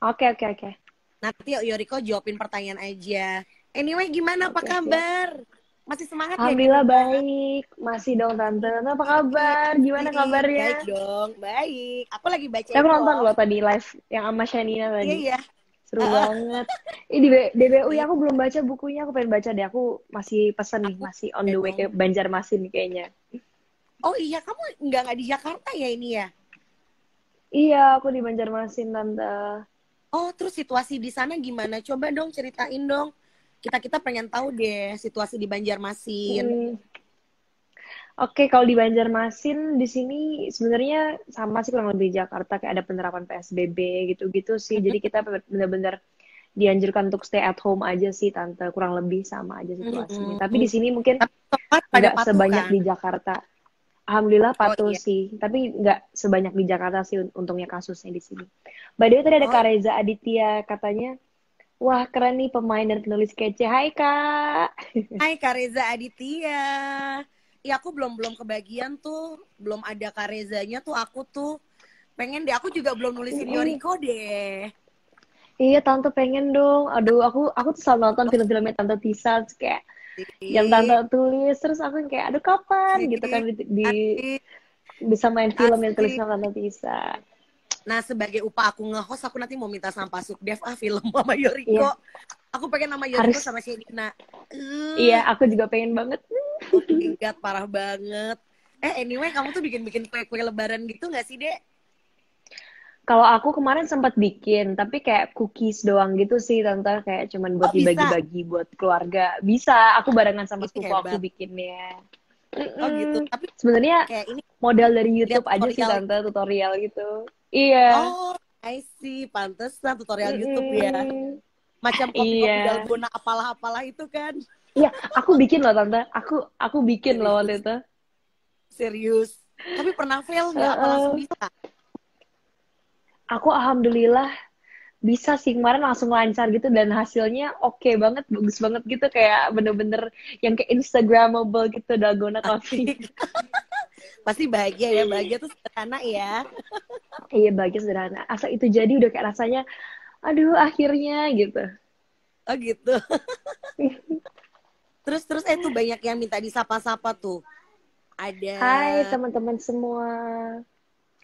Speaker 3: Oke.
Speaker 1: Nanti Yoriko jawabin pertanyaan aja. Anyway, gimana apa
Speaker 3: Oke,
Speaker 1: kabar? Masih semangat ya?
Speaker 3: Alhamdulillah baik. Masih dong Tante. Tante apa kabar? Gimana kabarnya?
Speaker 1: Baik dong, baik. Aku lagi baca
Speaker 3: Aku
Speaker 1: ini
Speaker 3: nonton
Speaker 1: loh.
Speaker 3: loh tadi live yang sama Shanina tadi.
Speaker 1: Iya.
Speaker 3: Seru banget. Di DBU ya aku belum baca bukunya. Aku pengen baca deh. Aku masih pesen nih. Masih on the way ke Banjarmasin kayaknya.
Speaker 1: Oh iya, kamu nggak di Jakarta ya ini ya?
Speaker 3: Iya, aku di Banjarmasin, Tante.
Speaker 1: Oh, terus situasi di sana gimana? Coba dong ceritain dong. Kita pengen tahu deh situasi di Banjarmasin.
Speaker 3: Oke, kalau di Banjarmasin di sini sebenarnya sama sih kurang lebih Jakarta kayak ada penerapan PSBB gitu-gitu sih. Jadi kita benar-benar dianjurkan untuk stay at home aja sih, Tante. Kurang lebih sama aja situasinya. Tapi di sini mungkin
Speaker 1: Tapi pada
Speaker 3: nggak
Speaker 1: patuh
Speaker 3: sebanyak
Speaker 1: kan?
Speaker 3: di Jakarta. Alhamdulillah patuh
Speaker 1: iya.
Speaker 3: sih, tapi nggak sebanyak di Jakarta sih untungnya kasusnya di sini. By the way, tadi ada Kak Reza Aditya katanya, wah keren nih pemain dan penulis kece. Hai Kak.
Speaker 1: Hai Kak Reza Aditya. Ya aku belum kebagian tuh, belum ada Kak Rezanya tuh aku tuh pengen deh. Aku juga belum nulisin Yoriko deh.
Speaker 3: Iya Tante pengen dong. Aduh aku tuh selalu nonton film-filmnya Tante Tisa terus kayak yang Tante tulis terus aku kayak aduh kapan gitu kan bisa main film yang tulis sama Tante Tisa.
Speaker 1: Nah sebagai upah aku nge-host aku nanti mau minta sama Pak Sukdev film sama Yoriko. Iya. Aku pengen sama Yoriko sama Shenina.
Speaker 3: Iya aku juga pengen banget.
Speaker 1: Oh my God, parah banget. Anyway kamu tuh bikin kue lebaran gitu gak sih Dek?
Speaker 3: Kalau aku kemarin sempat bikin, tapi kayak cookies doang gitu sih, Tante. Kayak cuman buat dibagi-bagi buat keluarga. Bisa, aku barengan sama sepupu aku bikinnya.
Speaker 1: Oh gitu. Tapi
Speaker 3: sebenarnya modal dari YouTube aja sih, Tante, tutorial gitu. Iya.
Speaker 1: Oh, I see. Pantesan tutorial YouTube ya. Macam kopi-kopi dalgona apalah-apalah itu kan.
Speaker 3: Iya, aku bikin loh, Tante. Aku bikin loh waktu itu.
Speaker 1: Serius. Tapi pernah fail nggak? Apa langsung bisa?
Speaker 3: Aku alhamdulillah bisa sih, kemarin langsung lancar gitu dan hasilnya oke banget, bagus banget gitu, kayak bener-bener yang kayak Instagramable gitu, dalgona coffee.
Speaker 1: Pasti bahagia ya, bahagia tuh sederhana ya.
Speaker 3: Iya, bahagia sederhana. Asal itu jadi udah kayak rasanya, aduh akhirnya gitu.
Speaker 1: Oh gitu. Terus tuh banyak yang minta disapa-sapa tuh. Ada
Speaker 3: Hai teman-teman semua.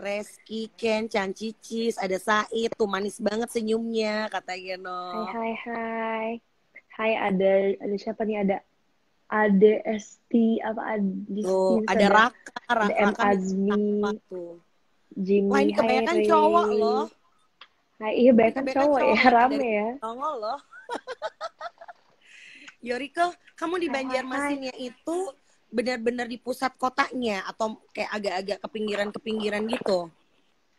Speaker 1: Reski, Ken, Chan Cicis, ada Said tuh manis banget senyumnya katanya no.
Speaker 3: Hai hai hai. Hai, ada siapa nih? Ada Esti apa Adisti,
Speaker 1: Tuh,
Speaker 3: terus
Speaker 1: ada Raka,
Speaker 3: ada M
Speaker 1: Raka minta
Speaker 3: Azmi,
Speaker 1: disapa tuh. Wah,
Speaker 3: Jimmy,
Speaker 1: ini
Speaker 3: hai
Speaker 1: kebanyakan cowok loh.
Speaker 3: Ray. Hai, iya
Speaker 1: Ini
Speaker 3: banyak kan
Speaker 1: kebanyakan
Speaker 3: cowok ya,
Speaker 1: cowok
Speaker 3: rame
Speaker 1: dari
Speaker 3: ya.
Speaker 1: nongol loh. Yoriko, kamu di
Speaker 3: Hai hai hai.
Speaker 1: Banjarmasinnya itu benar-benar di pusat kotanya atau kayak agak-agak kepinggiran-kepinggiran gitu?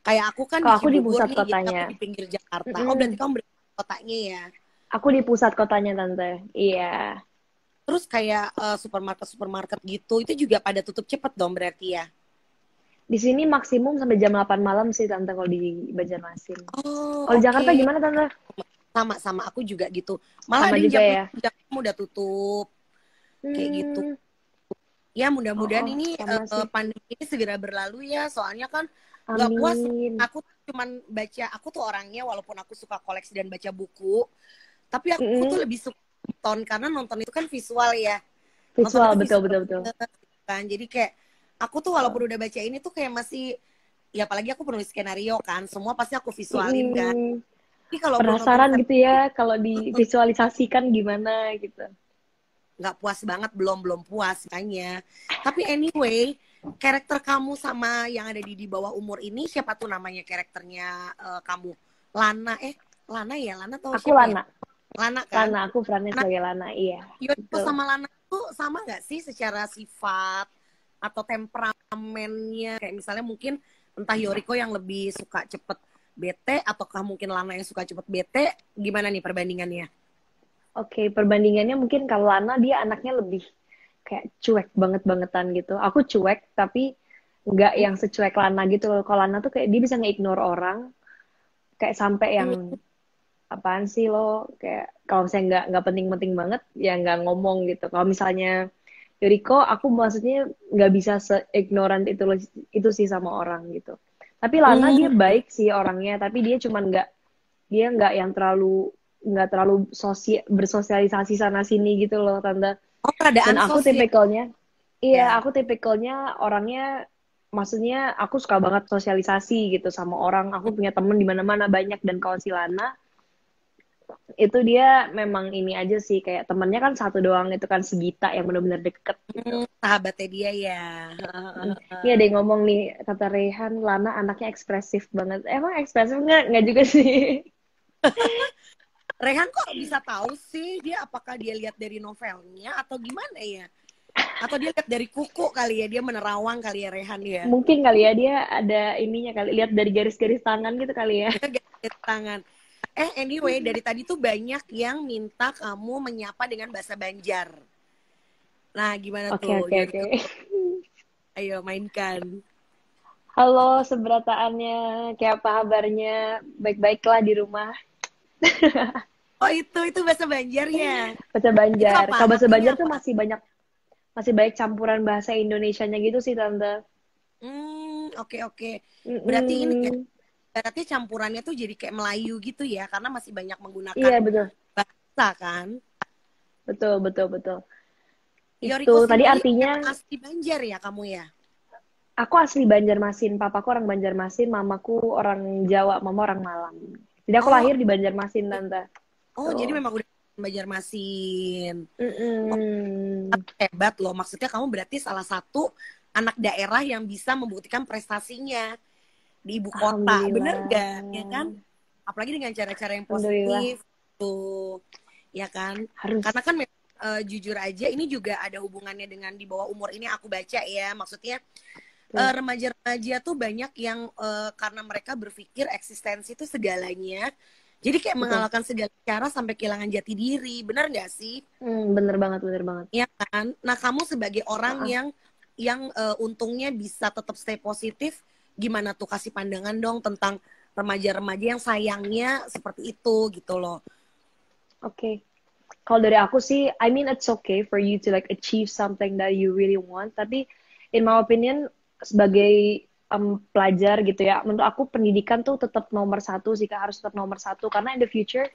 Speaker 1: Kayak aku kan di
Speaker 3: Kalau aku di
Speaker 1: Cibubur
Speaker 3: pusat
Speaker 1: nih, jadi aku
Speaker 3: kotanya.
Speaker 1: di pinggir Jakarta. Oh, berarti
Speaker 3: Mm-mm.
Speaker 1: kamu berada di kotanya ya.
Speaker 3: Aku di pusat kotanya tante. Iya.
Speaker 1: Terus kayak supermarket-supermarket gitu, itu juga pada tutup cepet dong berarti ya?
Speaker 3: Di sini maksimum sampai jam 8 malam sih tante kalau di Banjarmasin.
Speaker 1: Oh,
Speaker 3: Kalau di Jakarta
Speaker 1: oke.
Speaker 3: gimana tante?
Speaker 1: Sama-sama aku juga gitu. Malah
Speaker 3: Sama
Speaker 1: ada yang
Speaker 3: juga
Speaker 1: jam
Speaker 3: ya.
Speaker 1: 6 jam 6 udah tutup. Kayak gitu.
Speaker 3: Hmm.
Speaker 1: Ya
Speaker 3: Oh,
Speaker 1: mudah-mudahan
Speaker 3: oh,
Speaker 1: ini
Speaker 3: sama sih.
Speaker 1: pandemi ini segera berlalu ya. Soalnya kan nggak puas ya.
Speaker 3: Amin.
Speaker 1: Aku cuman baca, aku tuh orangnya walaupun aku suka koleksi dan baca buku, tapi aku tuh
Speaker 3: Mm-mm.
Speaker 1: lebih suka nonton karena nonton itu kan visual ya. Nonton
Speaker 3: Visual,
Speaker 1: itu
Speaker 3: betul,
Speaker 1: visual
Speaker 3: betul, betul.
Speaker 1: banget, kan. Jadi kayak aku tuh
Speaker 3: Betul.
Speaker 1: walaupun udah baca ini tuh kayak masih, ya apalagi aku penulis skenario kan, semua pasti aku visualin kan.
Speaker 3: Mm-mm.
Speaker 1: Tapi kalau belum nonton
Speaker 3: Penasaran
Speaker 1: film
Speaker 3: gitu ya kalau divisualisasikan gimana gitu.
Speaker 1: nggak puas banget, belum puas kayaknya. Tapi anyway, karakter kamu sama yang ada di bawah umur ini siapa tuh namanya karakternya kamu? Lana Lana atau
Speaker 3: Aku
Speaker 1: siapa ya?
Speaker 3: Lana.
Speaker 1: Lana kan?
Speaker 3: Lana, aku perannya
Speaker 1: Nah,
Speaker 3: sebagai Lana, iya.
Speaker 1: Yoko
Speaker 3: Betul.
Speaker 1: sama Lana tuh sama nggak sih secara sifat atau temperamennya? Kayak misalnya mungkin entah Yoriko yang lebih suka cepet bete ataukah mungkin Lana yang suka cepet bete? Gimana nih perbandingannya?
Speaker 3: Oke, perbandingannya mungkin kalau Lana dia anaknya lebih kayak cuek banget-bangetan gitu. Aku cuek, tapi nggak
Speaker 1: Hmm,
Speaker 3: yang secuek Lana gitu. Kalau Lana tuh kayak dia bisa nge-ignore orang, kayak sampai yang apaan sih lo, kayak kalau misalnya nggak penting-penting banget, ya nggak ngomong gitu. Kalau misalnya Yuriko, aku maksudnya nggak bisa se-ignorant itu sih sama orang gitu. Tapi Lana dia
Speaker 1: hmm.
Speaker 3: baik sih orangnya, tapi dia nggak yang nggak terlalu bersosialisasi sana sini gitu loh tante.
Speaker 1: Oh, rada
Speaker 3: Dan
Speaker 1: ansos ya.
Speaker 3: iya aku tipikalnya orangnya, maksudnya aku suka banget sosialisasi gitu sama orang. Aku punya temen di mana-mana banyak, dan kalau si Lana itu dia memang ini aja sih, kayak temennya kan satu doang, itu kan si Gita yang benar-benar deket gitu.
Speaker 1: Sahabatnya dia ya.
Speaker 3: Ini ada yang ngomong nih, kata Rehan, Lana anaknya ekspresif banget. Emang ekspresif nggak? Nggak juga sih.
Speaker 1: Rehan kok bisa tahu sih dia, apakah dia lihat dari novelnya atau gimana ya? Atau dia lihat dari kuku kali ya, dia menerawang kali ya Rehan ya.
Speaker 3: Mungkin kali ya dia ada ininya kali, lihat dari garis-garis tangan gitu kali ya.
Speaker 1: Garis tangan. Anyway, dari tadi tuh banyak yang minta kamu menyapa dengan bahasa Banjar. Nah, gimana
Speaker 3: Oke,
Speaker 1: tuh?
Speaker 3: oke, oke.
Speaker 1: Yoriko, ayo mainkan.
Speaker 3: Halo seberataannya, kayak apa kabarnya? Baik-baiklah di rumah.
Speaker 1: Oh, itu bahasa Banjar ya.
Speaker 3: Bahasa
Speaker 1: Itu
Speaker 3: Banjar.
Speaker 1: apa?
Speaker 3: Kalau bahasa
Speaker 1: Artinya
Speaker 3: Banjar tuh
Speaker 1: apa?
Speaker 3: masih banyak campuran bahasa Indonesianya gitu sih tante.
Speaker 1: Oke. Berarti ini ya,
Speaker 3: Mm-mm.
Speaker 1: berarti campurannya tuh jadi kayak Melayu gitu ya, karena masih banyak menggunakan
Speaker 3: Iya betul,
Speaker 1: bahasa kan.
Speaker 3: betul, betul, betul. Itu
Speaker 1: Yoriko
Speaker 3: tadi
Speaker 1: sendiri
Speaker 3: artinya
Speaker 1: memang asli Banjar ya kamu ya?
Speaker 3: aku asli Banjarmasin. Papaku orang Banjarmasin, mamaku orang Jawa, mama orang Malang. Jadi aku
Speaker 1: Oh,
Speaker 3: lahir di Banjarmasin tante.
Speaker 1: jadi
Speaker 3: Tuh.
Speaker 1: memang udah Banjarmasin. Oh,
Speaker 3: Mm-mm.
Speaker 1: hebat loh. Maksudnya kamu berarti salah satu anak daerah yang bisa membuktikan prestasinya di ibu kota. Bener gak? Ya kan?
Speaker 3: Alhamdulillah.
Speaker 1: Apalagi dengan cara-cara yang
Speaker 3: Alhamdulillah.
Speaker 1: positif tuh. Ya kan?
Speaker 3: Harus.
Speaker 1: Karena kan jujur aja ini juga ada hubungannya dengan di bawah umur ini aku baca ya. Maksudnya
Speaker 3: Tuh.
Speaker 1: remaja-remaja tuh banyak yang karena mereka berpikir eksistensi itu segalanya. Jadi kayak
Speaker 3: Betul.
Speaker 1: mengalahkan segala cara sampai kehilangan jati diri. Bener gak sih?
Speaker 3: Bener banget, bener banget.
Speaker 1: Ya kan? Nah, kamu sebagai orang
Speaker 3: Ah,
Speaker 1: yang untungnya bisa tetap stay positif, gimana tuh, kasih pandangan dong tentang remaja-remaja yang sayangnya seperti itu gitu loh.
Speaker 3: Oke. Kalau dari aku sih, I mean it's okay for you to like achieve something that you really want. Tapi in my opinion, sebagai pelajar gitu ya, menurut aku pendidikan tuh tetap nomor satu sih Kak, harus tetap nomor satu karena in the future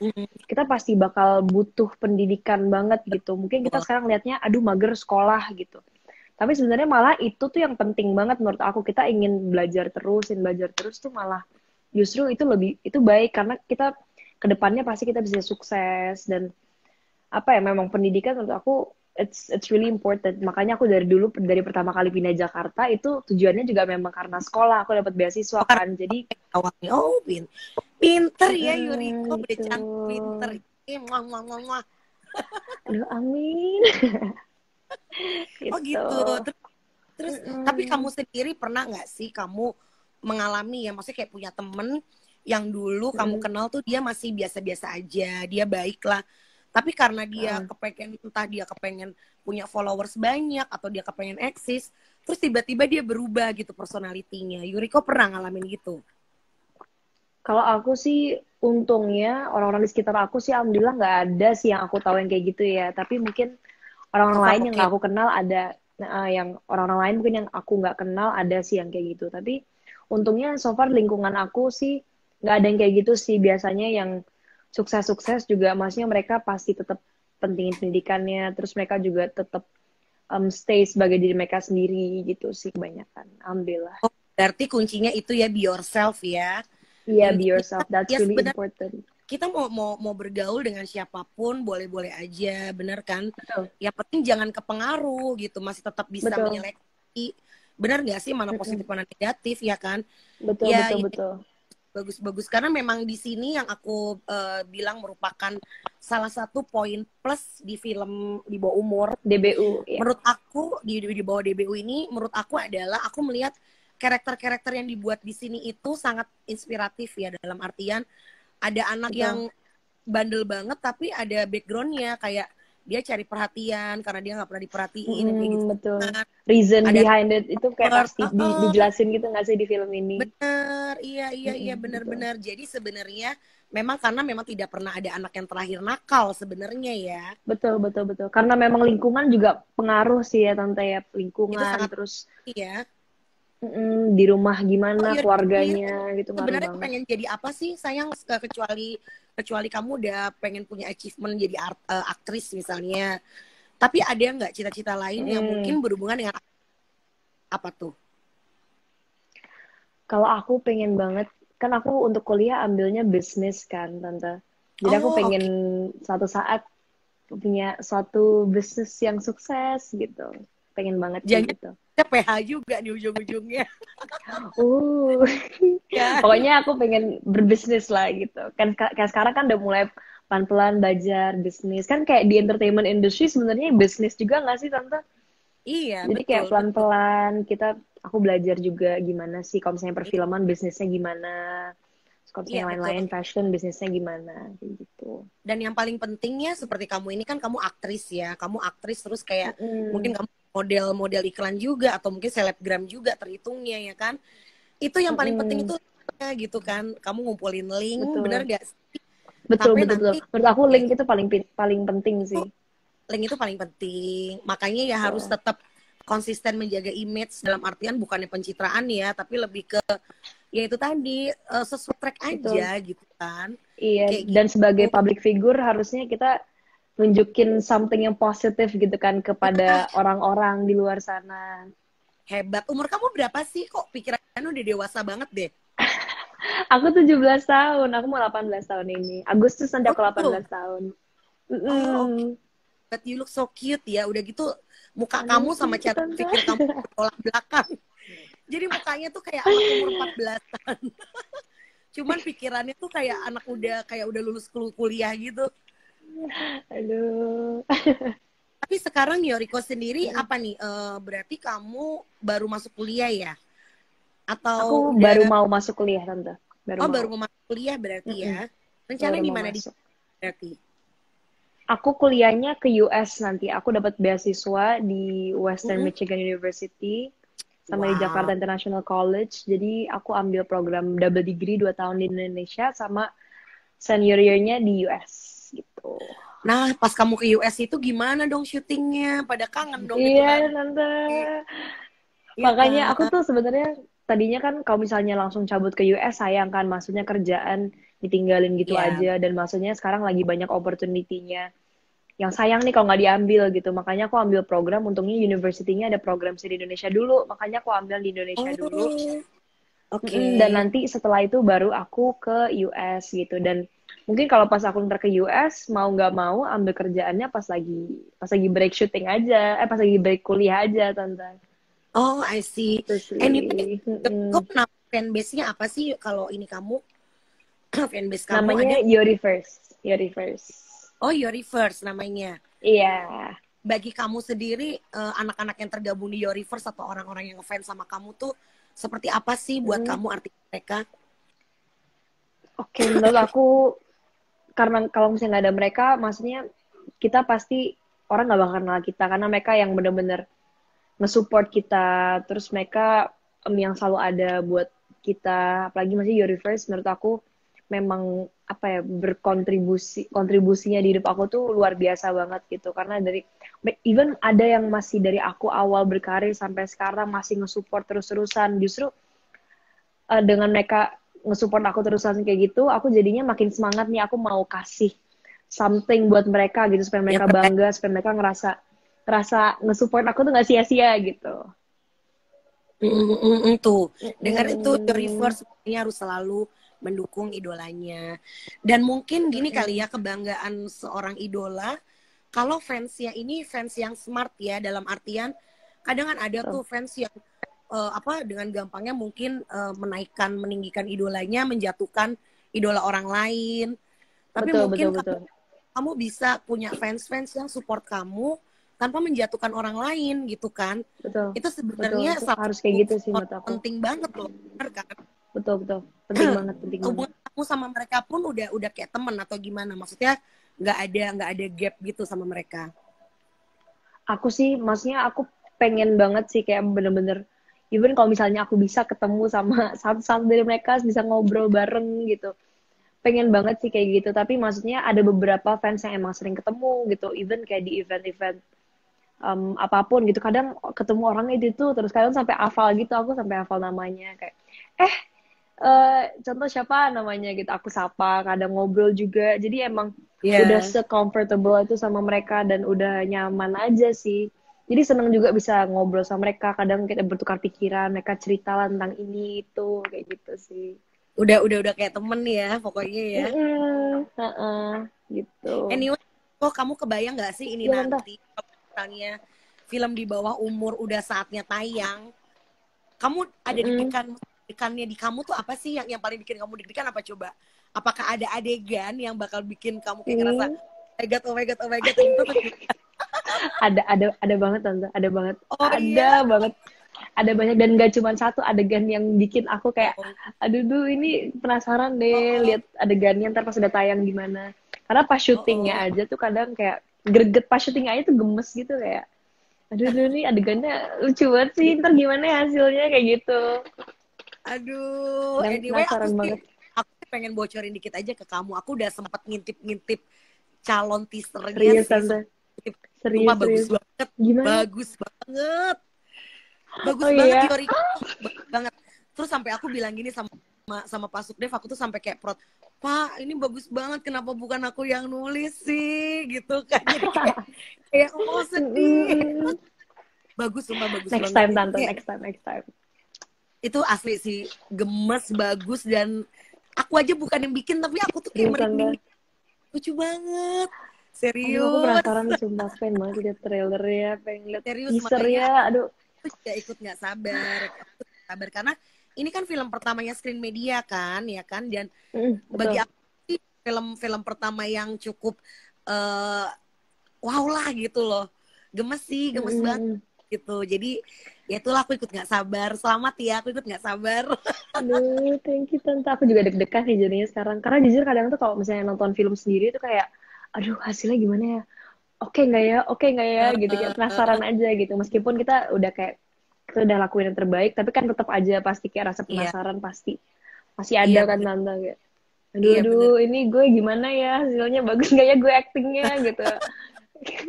Speaker 3: kita pasti bakal butuh pendidikan banget gitu. Mungkin kita sekarang lihatnya aduh mager sekolah gitu. Tapi sebenarnya malah itu tuh yang penting banget menurut aku. Kita ingin belajar terus tuh malah justru itu baik karena kita kedepannya pasti kita bisa sukses dan apa ya memang pendidikan menurut aku it's really important. Makanya aku dari pertama kali pindah Jakarta itu tujuannya juga memang karena sekolah. Aku dapat beasiswa kan. Jadi
Speaker 1: awalnya pinter ya Yuriko, udah
Speaker 3: gitu.
Speaker 1: cantik pinter. Muah, muah, muah, muah.
Speaker 3: Aduh, amin.
Speaker 1: Oh gitu. Terus tapi kamu sendiri pernah nggak sih kamu mengalami ya, maksudnya kayak punya temen yang dulu kamu kenal tuh dia masih biasa-biasa aja, dia baik lah. Tapi karena dia entah dia kepengen punya followers banyak atau dia kepengen eksis, terus tiba-tiba dia berubah gitu personalitinya. Yuriko pernah ngalamin gitu?
Speaker 3: Kalau aku sih untungnya orang-orang di sekitar aku sih alhamdulillah nggak ada sih yang aku tahu yang kayak gitu ya. Tapi mungkin orang-orang lain yang aku kenal ada, yang orang-orang lain mungkin yang aku nggak kenal ada sih yang kayak gitu. Tapi untungnya so far lingkungan aku sih nggak ada yang kayak gitu sih. Biasanya yang sukses-sukses juga maksudnya mereka pasti tetap pentingin pendidikannya, terus mereka juga tetap stay sebagai diri mereka sendiri gitu sih kebanyakan. Alhamdulillah.
Speaker 1: Oh, berarti kuncinya itu ya be yourself ya.
Speaker 3: Iya, be yourself. That's
Speaker 1: ya,
Speaker 3: really important.
Speaker 1: Kita mau bergaul dengan siapapun boleh-boleh aja, bener kan?
Speaker 3: Betul.
Speaker 1: Yang penting jangan kepengaruh gitu, masih tetap bisa menyeleksi. Bener nggak sih mana positif mana negatif ya kan?
Speaker 3: Betul,
Speaker 1: ya,
Speaker 3: betul.
Speaker 1: Bagus-bagus karena memang di sini yang aku bilang merupakan salah satu poin plus di film Di Bawah Umur
Speaker 3: DBU. Ya.
Speaker 1: Menurut aku di bawah DBU ini menurut aku adalah aku melihat karakter-karakter yang dibuat di sini itu sangat inspiratif ya, dalam artian ada anak yang bandel banget tapi ada backgroundnya kayak dia cari perhatian karena dia nggak pernah diperhatiin kayak gitu.
Speaker 3: Betul. Reason behind it itu kayak pasti dijelasin gitu nggak sih di film ini?
Speaker 1: Bener, iya bener-bener. Jadi sebenarnya memang karena memang tidak pernah ada anak yang terakhir nakal sebenarnya ya.
Speaker 3: Betul. Karena memang lingkungan juga pengaruh sih ya Tante ya, lingkungan
Speaker 1: sangat,
Speaker 3: terus.
Speaker 1: Iya.
Speaker 3: Di rumah gimana keluarganya gitu ngaruh
Speaker 1: sebenarnya
Speaker 3: banget.
Speaker 1: Pengen jadi apa sih sayang, kecuali kamu udah pengen punya achievement jadi aktris misalnya, tapi ada nggak cita-cita lain yang mungkin berhubungan dengan apa tuh?
Speaker 3: Kalau aku pengen banget, kan aku untuk kuliah ambilnya bisnis kan Tante, jadi aku pengen suatu saat punya suatu bisnis yang sukses gitu, pengen banget gitu.
Speaker 1: PH juga di ujung-ujungnya.
Speaker 3: Pokoknya aku pengen berbisnis lah gitu. Kan kayak sekarang kan udah mulai pelan-pelan belajar bisnis. Kan kayak di entertainment industry sebenarnya bisnis juga nggak sih Tante?
Speaker 1: Iya.
Speaker 3: Jadi kayak pelan-pelan aku belajar juga gimana sih kalau misalnya perfilman bisnisnya gimana. Kalau misalnya lain-lain fashion bisnisnya gimana gitu.
Speaker 1: Dan yang paling pentingnya seperti kamu ini kan kamu aktris ya. Kamu aktris terus kayak mungkin kamu model iklan juga atau mungkin selebgram juga terhitungnya ya kan. Itu yang paling penting itu gitu kan. Kamu ngumpulin link, bener gak sih?
Speaker 3: Betul. Menurut aku link itu paling penting sih.
Speaker 1: Link itu paling penting. Makanya ya harus tetap konsisten menjaga image, dalam artian bukannya pencitraan ya, tapi lebih ke ya itu tadi sesuai track aja gitu kan.
Speaker 3: Iya. Kayak dan gitu. Sebagai public figure harusnya kita nunjukin something yang positif gitu kan kepada orang-orang di luar sana.
Speaker 1: Hebat. Umur kamu berapa sih? Kok pikirannya udah dewasa banget deh?
Speaker 3: Aku 17 tahun. Aku mau 18 tahun ini. Agustus nanti aku 18 tahun.
Speaker 1: But you look so cute ya. Udah gitu muka kamu sama cara pikir kamu tolak belakang. Jadi mukanya tuh kayak anak umur 14-an. Cuman pikirannya tuh kayak anak kayak udah lulus kuliah gitu.
Speaker 3: Aduh.
Speaker 1: Tapi sekarang Yuriko sendiri apa nih? Berarti kamu baru masuk kuliah ya? Atau
Speaker 3: aku baru mau masuk kuliah Tante.
Speaker 1: Baru mau masuk kuliah berarti ya? Rencana gimana di berarti?
Speaker 3: Aku kuliahnya ke US nanti. Aku dapat beasiswa di Western Michigan University sama di Jakarta International College. Jadi aku ambil program double degree 2 tahun di Indonesia sama senior year-nya di US gitu.
Speaker 1: Nah, pas kamu ke US itu gimana dong syutingnya? Pada kangen dong
Speaker 3: Iya, Tante.
Speaker 1: Iya
Speaker 3: Makanya aku
Speaker 1: kan?
Speaker 3: tuh sebenarnya tadinya kan kalau misalnya langsung cabut ke US sayang kan, maksudnya kerjaan ditinggalin gitu
Speaker 1: Iya.
Speaker 3: aja dan maksudnya sekarang lagi banyak opportunity-nya. Yang sayang nih kalau nggak diambil gitu. Makanya aku ambil program, untungnya university-nya ada program di Indonesia dulu. Makanya aku ambil di Indonesia dulu.
Speaker 1: Oh, oke.
Speaker 3: Dan nanti setelah itu baru aku ke US gitu. Dan mungkin kalau pas aku ntar ke US, mau nggak mau ambil kerjaannya pas lagi break syuting aja. Pas lagi break kuliah aja, Tante.
Speaker 1: Oh, I see.
Speaker 3: Itu
Speaker 1: Anyway,
Speaker 3: sih.
Speaker 1: kok nama fanbase-nya apa sih kalau ini kamu? Fanbase kamu ada?
Speaker 3: Namanya Yori First. Yori First.
Speaker 1: Oh, Yoriverse namanya.
Speaker 3: Iya.
Speaker 1: Bagi kamu sendiri, anak-anak yang tergabung di Yoriverse atau orang-orang yang ngefans sama kamu tuh seperti apa sih buat
Speaker 3: Mm.
Speaker 1: kamu arti mereka?
Speaker 3: Oke, menurut aku karena kalau misalnya nggak ada mereka, maksudnya kita pasti orang nggak bakal kenal kita karena mereka yang bener-bener nge-support kita, terus mereka yang selalu ada buat kita, apalagi masih Yoriverse menurut aku memang apa ya kontribusinya di hidup aku tuh luar biasa banget gitu karena dari even ada yang masih dari aku awal berkarir sampai sekarang masih nge-support terus-terusan justru dengan mereka nge-support aku terusan kayak gitu aku jadinya makin semangat nih aku mau kasih something buat mereka gitu supaya
Speaker 1: Ya
Speaker 3: mereka
Speaker 1: keren.
Speaker 3: bangga supaya mereka ngerasa nge-support aku tuh gak sia-sia gitu.
Speaker 1: Tuh, dengar itu
Speaker 3: Mm-mm.
Speaker 1: Yoriverse sepertinya harus selalu mendukung idolanya. Dan mungkin gini kali
Speaker 3: Mm-mm.
Speaker 1: ya kebanggaan seorang idola kalau fansnya ini fans yang smart ya dalam artian kadang kan ada tuh
Speaker 3: Betul,
Speaker 1: fans yang apa dengan gampangnya mungkin menaikkan meninggikan idolanya menjatuhkan idola orang lain tapi
Speaker 3: betul,
Speaker 1: mungkin
Speaker 3: betul,
Speaker 1: kamu
Speaker 3: betul,
Speaker 1: kamu bisa punya fans-fans yang support kamu tanpa menjatuhkan orang lain gitu kan
Speaker 3: betul,
Speaker 1: itu
Speaker 3: betul.
Speaker 1: sebenarnya
Speaker 3: Itu
Speaker 1: salah
Speaker 3: harus kayak
Speaker 1: satu
Speaker 3: gitu sih
Speaker 1: support
Speaker 3: menurut aku.
Speaker 1: penting banget loh benar kan
Speaker 3: Betul, betul. Penting banget, penting banget.
Speaker 1: hubungan kamu sama mereka pun udah kayak temen atau gimana maksudnya nggak ada gap gitu sama mereka.
Speaker 3: Aku sih, maksudnya aku pengen banget sih kayak bener-bener, even kalau misalnya aku bisa ketemu sama satu-satu dari mereka, bisa ngobrol bareng gitu. Pengen banget sih kayak gitu. Tapi maksudnya ada beberapa fans yang emang sering ketemu gitu. Even kayak di event-event apapun gitu. Kadang ketemu orang itu tuh, terus kadang sampai hafal gitu. Aku sampai hafal namanya. Kayak, eh, contoh siapa namanya gitu. Aku sapa, kadang ngobrol juga. Jadi emang udah
Speaker 1: Ya,
Speaker 3: se-comfortable itu sama mereka dan udah nyaman aja sih. Jadi seneng juga bisa ngobrol sama mereka. Kadang kita bertukar pikiran, mereka cerita lah tentang ini itu kayak gitu sih.
Speaker 1: udah kayak temen ya pokoknya ya.
Speaker 3: Gitu.
Speaker 1: Anyway, kok kamu kebayang nggak sih ini
Speaker 3: Iya tante.
Speaker 1: nanti kalau misalnya film di bawah umur udah saatnya tayang, kamu ada
Speaker 3: Mm-mm.
Speaker 1: deg-degannya di kamu tuh apa sih yang paling bikin kamu deg-degan apa coba? Apakah ada adegan yang bakal bikin kamu kayak ngerasa
Speaker 3: Hmm.
Speaker 1: oh my god, oh my god, oh my god gitu tuh gimana?
Speaker 3: Ada banget tante,
Speaker 1: Oh
Speaker 3: ada
Speaker 1: iya.
Speaker 3: banget, ada banyak dan gak cuma satu adegan yang bikin aku kayak,
Speaker 1: Oh,
Speaker 3: aduh duh ini penasaran
Speaker 1: oh,
Speaker 3: deh
Speaker 1: oh,
Speaker 3: lihat adegannya ntar pas udah tayang gimana. Karena pas
Speaker 1: oh,
Speaker 3: syutingnya
Speaker 1: oh.
Speaker 3: aja tuh kadang kayak greget pas syutingnya aja tuh gemes gitu kayak, aduh duh ini adegannya lucu banget sih, ntar gimana ya hasilnya kayak gitu.
Speaker 1: Aduh,
Speaker 3: Dan
Speaker 1: anyway
Speaker 3: penasaran banget.
Speaker 1: aku sih pengen bocorin dikit aja ke kamu. Aku udah sempat ngintip-ngintip calon teasernya
Speaker 3: Serius
Speaker 1: sih.
Speaker 3: tante,
Speaker 1: Sumpah
Speaker 3: serius
Speaker 1: bagus
Speaker 3: serius.
Speaker 1: banget.
Speaker 3: Gimana?
Speaker 1: Bagus banget.
Speaker 3: Oh
Speaker 1: Bagus banget
Speaker 3: iya.
Speaker 1: Yori. Bagus banget. Terus sampai aku bilang gini sama Pak Sukdev, aku tuh sampai kayak Pak, ini bagus banget. Kenapa bukan aku yang nulis sih? Gitu kan. Jadi kayak mau sedih.
Speaker 3: Mm-mm.
Speaker 1: Bagus, sumpah bagus
Speaker 3: Next
Speaker 1: banget.
Speaker 3: time
Speaker 1: Itu
Speaker 3: tante,
Speaker 1: kayak
Speaker 3: next time, next time.
Speaker 1: itu asli sih gemes bagus dan aku aja bukan yang bikin tapi aku tuh kayak
Speaker 3: Serius
Speaker 1: merinding
Speaker 3: tante.
Speaker 1: lucu banget
Speaker 3: Aduh, aku
Speaker 1: serius
Speaker 3: penasaran nih, sumpah. Aku pengen banget lihat trailernya, pengen lihat
Speaker 1: serius makanya
Speaker 3: teasernya. Aduh,
Speaker 1: aku juga ikut nggak sabar aku sabar karena ini kan film pertamanya Screen Media kan ya kan dan bagi
Speaker 3: betul.
Speaker 1: aku sih film-film pertama yang cukup uh, wow lah gitu loh gemes sih gemes banget
Speaker 3: Mm-mm.
Speaker 1: gitu jadi ya itulah aku ikut nggak sabar selamat ya aku ikut nggak sabar.
Speaker 3: Aduh, thank you tante. Aku juga deg-degan sih jadinya sekarang. Karena jujur kadang tuh kalau misalnya nonton film sendiri tuh kayak, aduh hasilnya gimana ya? Oke nggak ya? Oke nggak ya? Gitu kayak penasaran aja gitu. Meskipun kita udah kayak kita udah lakuin yang terbaik, tapi kan tetap aja pasti kayak rasa
Speaker 1: Iya
Speaker 3: penasaran pasti masih ada
Speaker 1: iya
Speaker 3: kan
Speaker 1: bener
Speaker 3: tante kayak. Aduh,
Speaker 1: iya
Speaker 3: aduh,
Speaker 1: bener.
Speaker 3: ini gue gimana ya hasilnya bagus nggak ya gue actingnya gitu.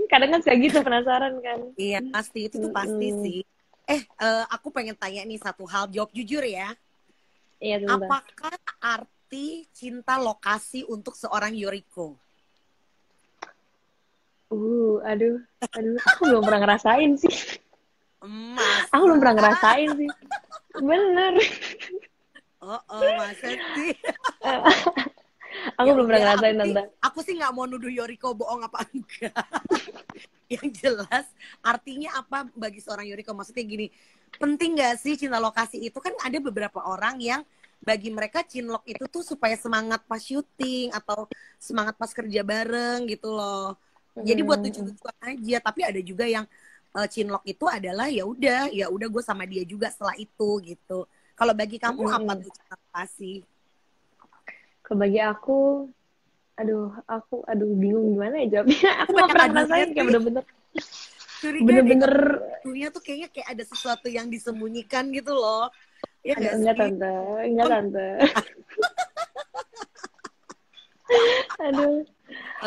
Speaker 3: Kadang kan kayak gitu penasaran kan.
Speaker 1: Iya pasti itu tuh pasti
Speaker 3: Mm-mm.
Speaker 1: sih. Aku pengen tanya nih satu hal, jawab jujur ya.
Speaker 3: Iya, Tante.
Speaker 1: Apakah arti cinta lokasi untuk seorang Yoriko?
Speaker 3: Aduh, aku belum pernah ngerasain sih. Aku belum pernah
Speaker 1: Masa?
Speaker 3: ngerasain sih. Bener.
Speaker 1: Masa sih?
Speaker 3: Aku
Speaker 1: Ya
Speaker 3: belum pernah
Speaker 1: udah,
Speaker 3: ngerasain, Tante.
Speaker 1: aku sih nggak mau nuduh Yoriko bohong apa enggak. Yang jelas artinya apa bagi seorang Yoriko? Maksudnya gini, penting nggak sih cinta lokasi itu? Kan ada beberapa orang yang bagi mereka cinlok itu tuh supaya semangat pas syuting atau semangat pas kerja bareng gitu loh. Jadi buat lucu-lucuan aja. Tapi ada juga yang cinlok itu adalah ya udah gue sama dia juga setelah itu gitu. Kalau bagi kamu apa tuh cinta lokasi?
Speaker 3: Kalau bagi aku bingung gimana ya jawabnya. Aku nggak
Speaker 1: Banyak
Speaker 3: pernah
Speaker 1: adunya
Speaker 3: ngerasain kayak
Speaker 1: sih.
Speaker 3: bener-bener
Speaker 1: Curiga deh kalau
Speaker 3: bener-bener
Speaker 1: itunya tuh kayaknya kayak ada sesuatu yang disembunyikan gitu loh. Ya
Speaker 3: aduh
Speaker 1: nggak
Speaker 3: enggak
Speaker 1: sih?
Speaker 3: tante aduh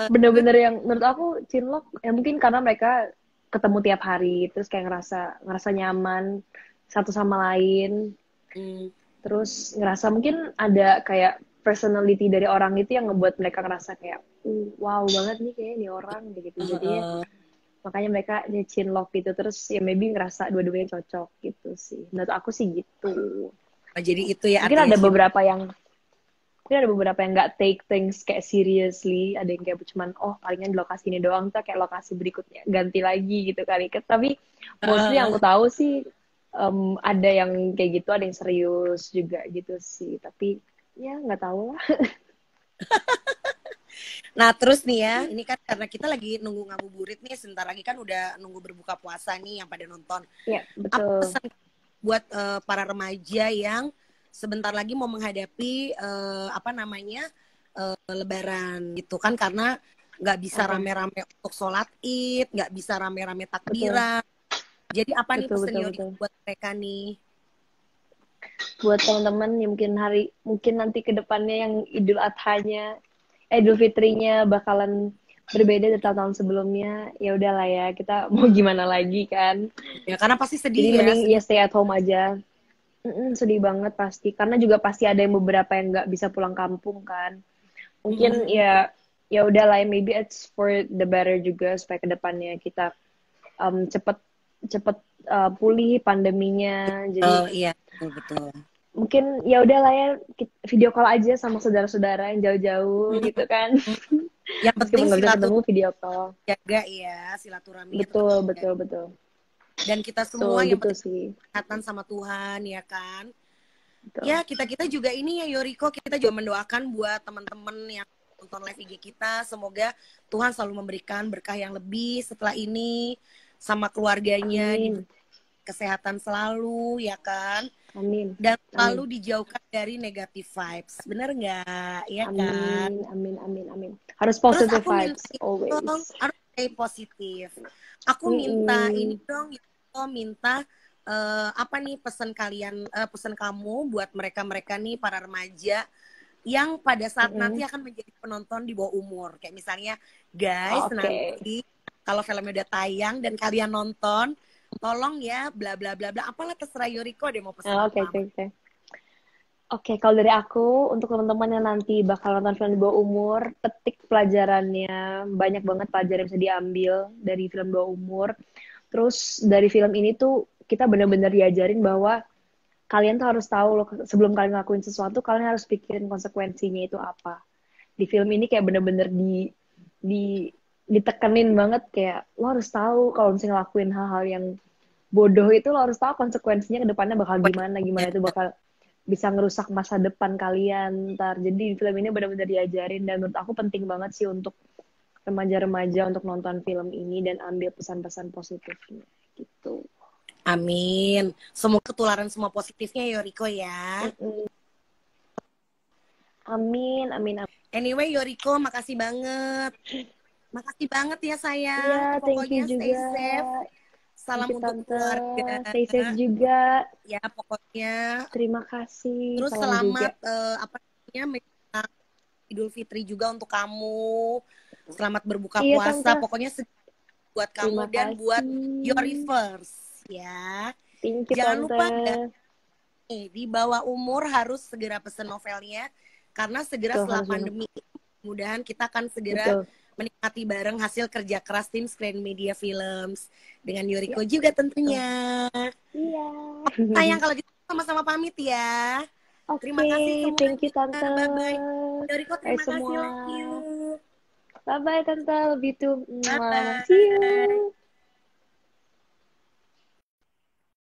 Speaker 3: bener-bener yang menurut aku cinlok ya mungkin karena mereka ketemu tiap hari terus kayak ngerasa nyaman satu sama lain,
Speaker 1: Hmm.
Speaker 3: terus ngerasa mungkin ada kayak personality dari orang itu yang ngebuat mereka ngerasa kayak wow banget nih kayak ini orang gitu, jadinya makanya mereka cinlok gitu, terus ya maybe ngerasa dua-duanya cocok gitu sih menurut aku sih gitu.
Speaker 1: Jadi itu ya
Speaker 3: Mungkin
Speaker 1: artinya
Speaker 3: ada
Speaker 1: cinta.
Speaker 3: beberapa yang nggak take things kayak seriously, ada yang kayak cuman palingan di lokasi ini doang, tuh kayak lokasi berikutnya ganti lagi gitu kali. Tapi mostly yang aku tahu sih ada yang kayak gitu, ada yang serius juga gitu sih, tapi ya nggak tahu lah.
Speaker 1: Nah terus nih ya, ini kan karena kita lagi nunggu ngabuburit nih, sebentar lagi kan udah nunggu berbuka puasa nih yang pada nonton.
Speaker 3: Ya
Speaker 1: Apa
Speaker 3: betul.
Speaker 1: pesan buat para remaja yang sebentar lagi mau menghadapi Lebaran gitu kan, karena nggak bisa rame-rame untuk sholat Id, nggak bisa rame-rame takbiran. Jadi apa nih pesan Yoriko buat mereka nih?
Speaker 3: Buat teman-teman yang mungkin nanti ke depannya yang Idul Fitrinya bakalan berbeda dari tahun-tahun sebelumnya, ya udahlah ya, kita mau gimana lagi kan.
Speaker 1: Ya karena pasti sedih.
Speaker 3: Jadi
Speaker 1: ya.
Speaker 3: mending ya stay at home aja. Sedih banget pasti, karena juga pasti ada yang beberapa yang nggak bisa pulang kampung kan. Mungkin ya udahlah, maybe it's for the better juga supaya kedepannya kita cepet pulih pandeminya. Jadi
Speaker 1: iya betul.
Speaker 3: mungkin ya udahlah ya, video call aja sama saudara-saudara yang jauh-jauh gitu kan.
Speaker 1: Yang penting
Speaker 3: nggak bisa ketemu, video call.
Speaker 1: Jaga ya silaturahminya.
Speaker 3: Betul.
Speaker 1: Dan kita semua yang
Speaker 3: gitu
Speaker 1: penting
Speaker 3: sih.
Speaker 1: kesehatan sama Tuhan ya kan.
Speaker 3: Betul.
Speaker 1: Ya kita juga ini ya Yoriko, kita juga mendoakan buat teman-teman yang nonton live IG kita, semoga Tuhan selalu memberikan berkah yang lebih setelah ini sama keluarganya.
Speaker 3: Amin.
Speaker 1: Kesehatan selalu ya kan.
Speaker 3: Amin.
Speaker 1: Dan selalu dijauhkan dari negative vibes, bener nggak ya kan?
Speaker 3: Amin. Harus positive vibes always.
Speaker 1: Harus stay positif. Aku minta ini dong, minta apa nih pesan kamu buat mereka nih para remaja yang pada saat nanti akan menjadi penonton di bawah umur, kayak misalnya guys, nanti kalau filmnya udah tayang dan kalian nonton, tolong ya bla bla bla bla, apalah terserah Yoriko deh mau pesan apa.
Speaker 3: Oke, kalau dari aku, untuk teman-teman yang nanti bakal nonton film di bawah umur, petik pelajarannya, banyak banget pelajaran yang bisa diambil dari film bawah umur. Terus dari film ini tuh kita benar-benar diajarin bahwa kalian tuh harus tahu loh, sebelum kalian ngelakuin sesuatu, kalian harus pikirin konsekuensinya itu apa. Di film ini kayak benar-benar ditekenin banget, kayak lo harus tahu kalau misalnya ngelakuin hal-hal yang bodoh itu, lo harus tahu konsekuensinya ke depannya bakal gimana itu bakal bisa ngerusak masa depan kalian ntar. Jadi di film ini benar-benar diajarin, dan menurut aku penting banget sih untuk remaja-remaja untuk nonton film ini dan ambil pesan-pesan positifnya gitu.
Speaker 1: Amin. Semoga ketularan semua positifnya Yoriko ya.
Speaker 3: Amin.
Speaker 1: Anyway Yoriko, makasih banget ya sayang.
Speaker 3: Iya,
Speaker 1: pokoknya
Speaker 3: thank you
Speaker 1: stay
Speaker 3: juga.
Speaker 1: safe. Salam untuk keluarga.
Speaker 3: Stay safe juga.
Speaker 1: Ya pokoknya.
Speaker 3: Terima kasih.
Speaker 1: Terus selamat Idul Fitri juga untuk kamu. Selamat berbuka puasa. Tante. Pokoknya buat kamu dan buat your first ya.
Speaker 3: Thank you,
Speaker 1: Jangan lupa
Speaker 3: Tante.
Speaker 1: di bawah umur harus segera pesen novelnya karena segera
Speaker 3: Betul,
Speaker 1: setelah
Speaker 3: harus banget.
Speaker 1: pandemi mudah-mudahan kita akan segera
Speaker 3: Betul.
Speaker 1: menikmati bareng hasil kerja keras tim Screen Media Films dengan
Speaker 3: Ya,
Speaker 1: Yuriko juga
Speaker 3: betul.
Speaker 1: tentunya.
Speaker 3: Iya.
Speaker 1: Sayang kalau gitu sama-sama pamit ya. Terima
Speaker 3: Oke,
Speaker 1: kasih
Speaker 3: thank you,
Speaker 1: semuanya.
Speaker 3: Tante.
Speaker 1: Bye-bye. Yuriko
Speaker 3: Bye
Speaker 1: terima kasih.
Speaker 3: semua.
Speaker 1: Love you.
Speaker 3: Bye-bye, Tante. Love you too. Mwah. See
Speaker 1: Bye-bye.
Speaker 3: you.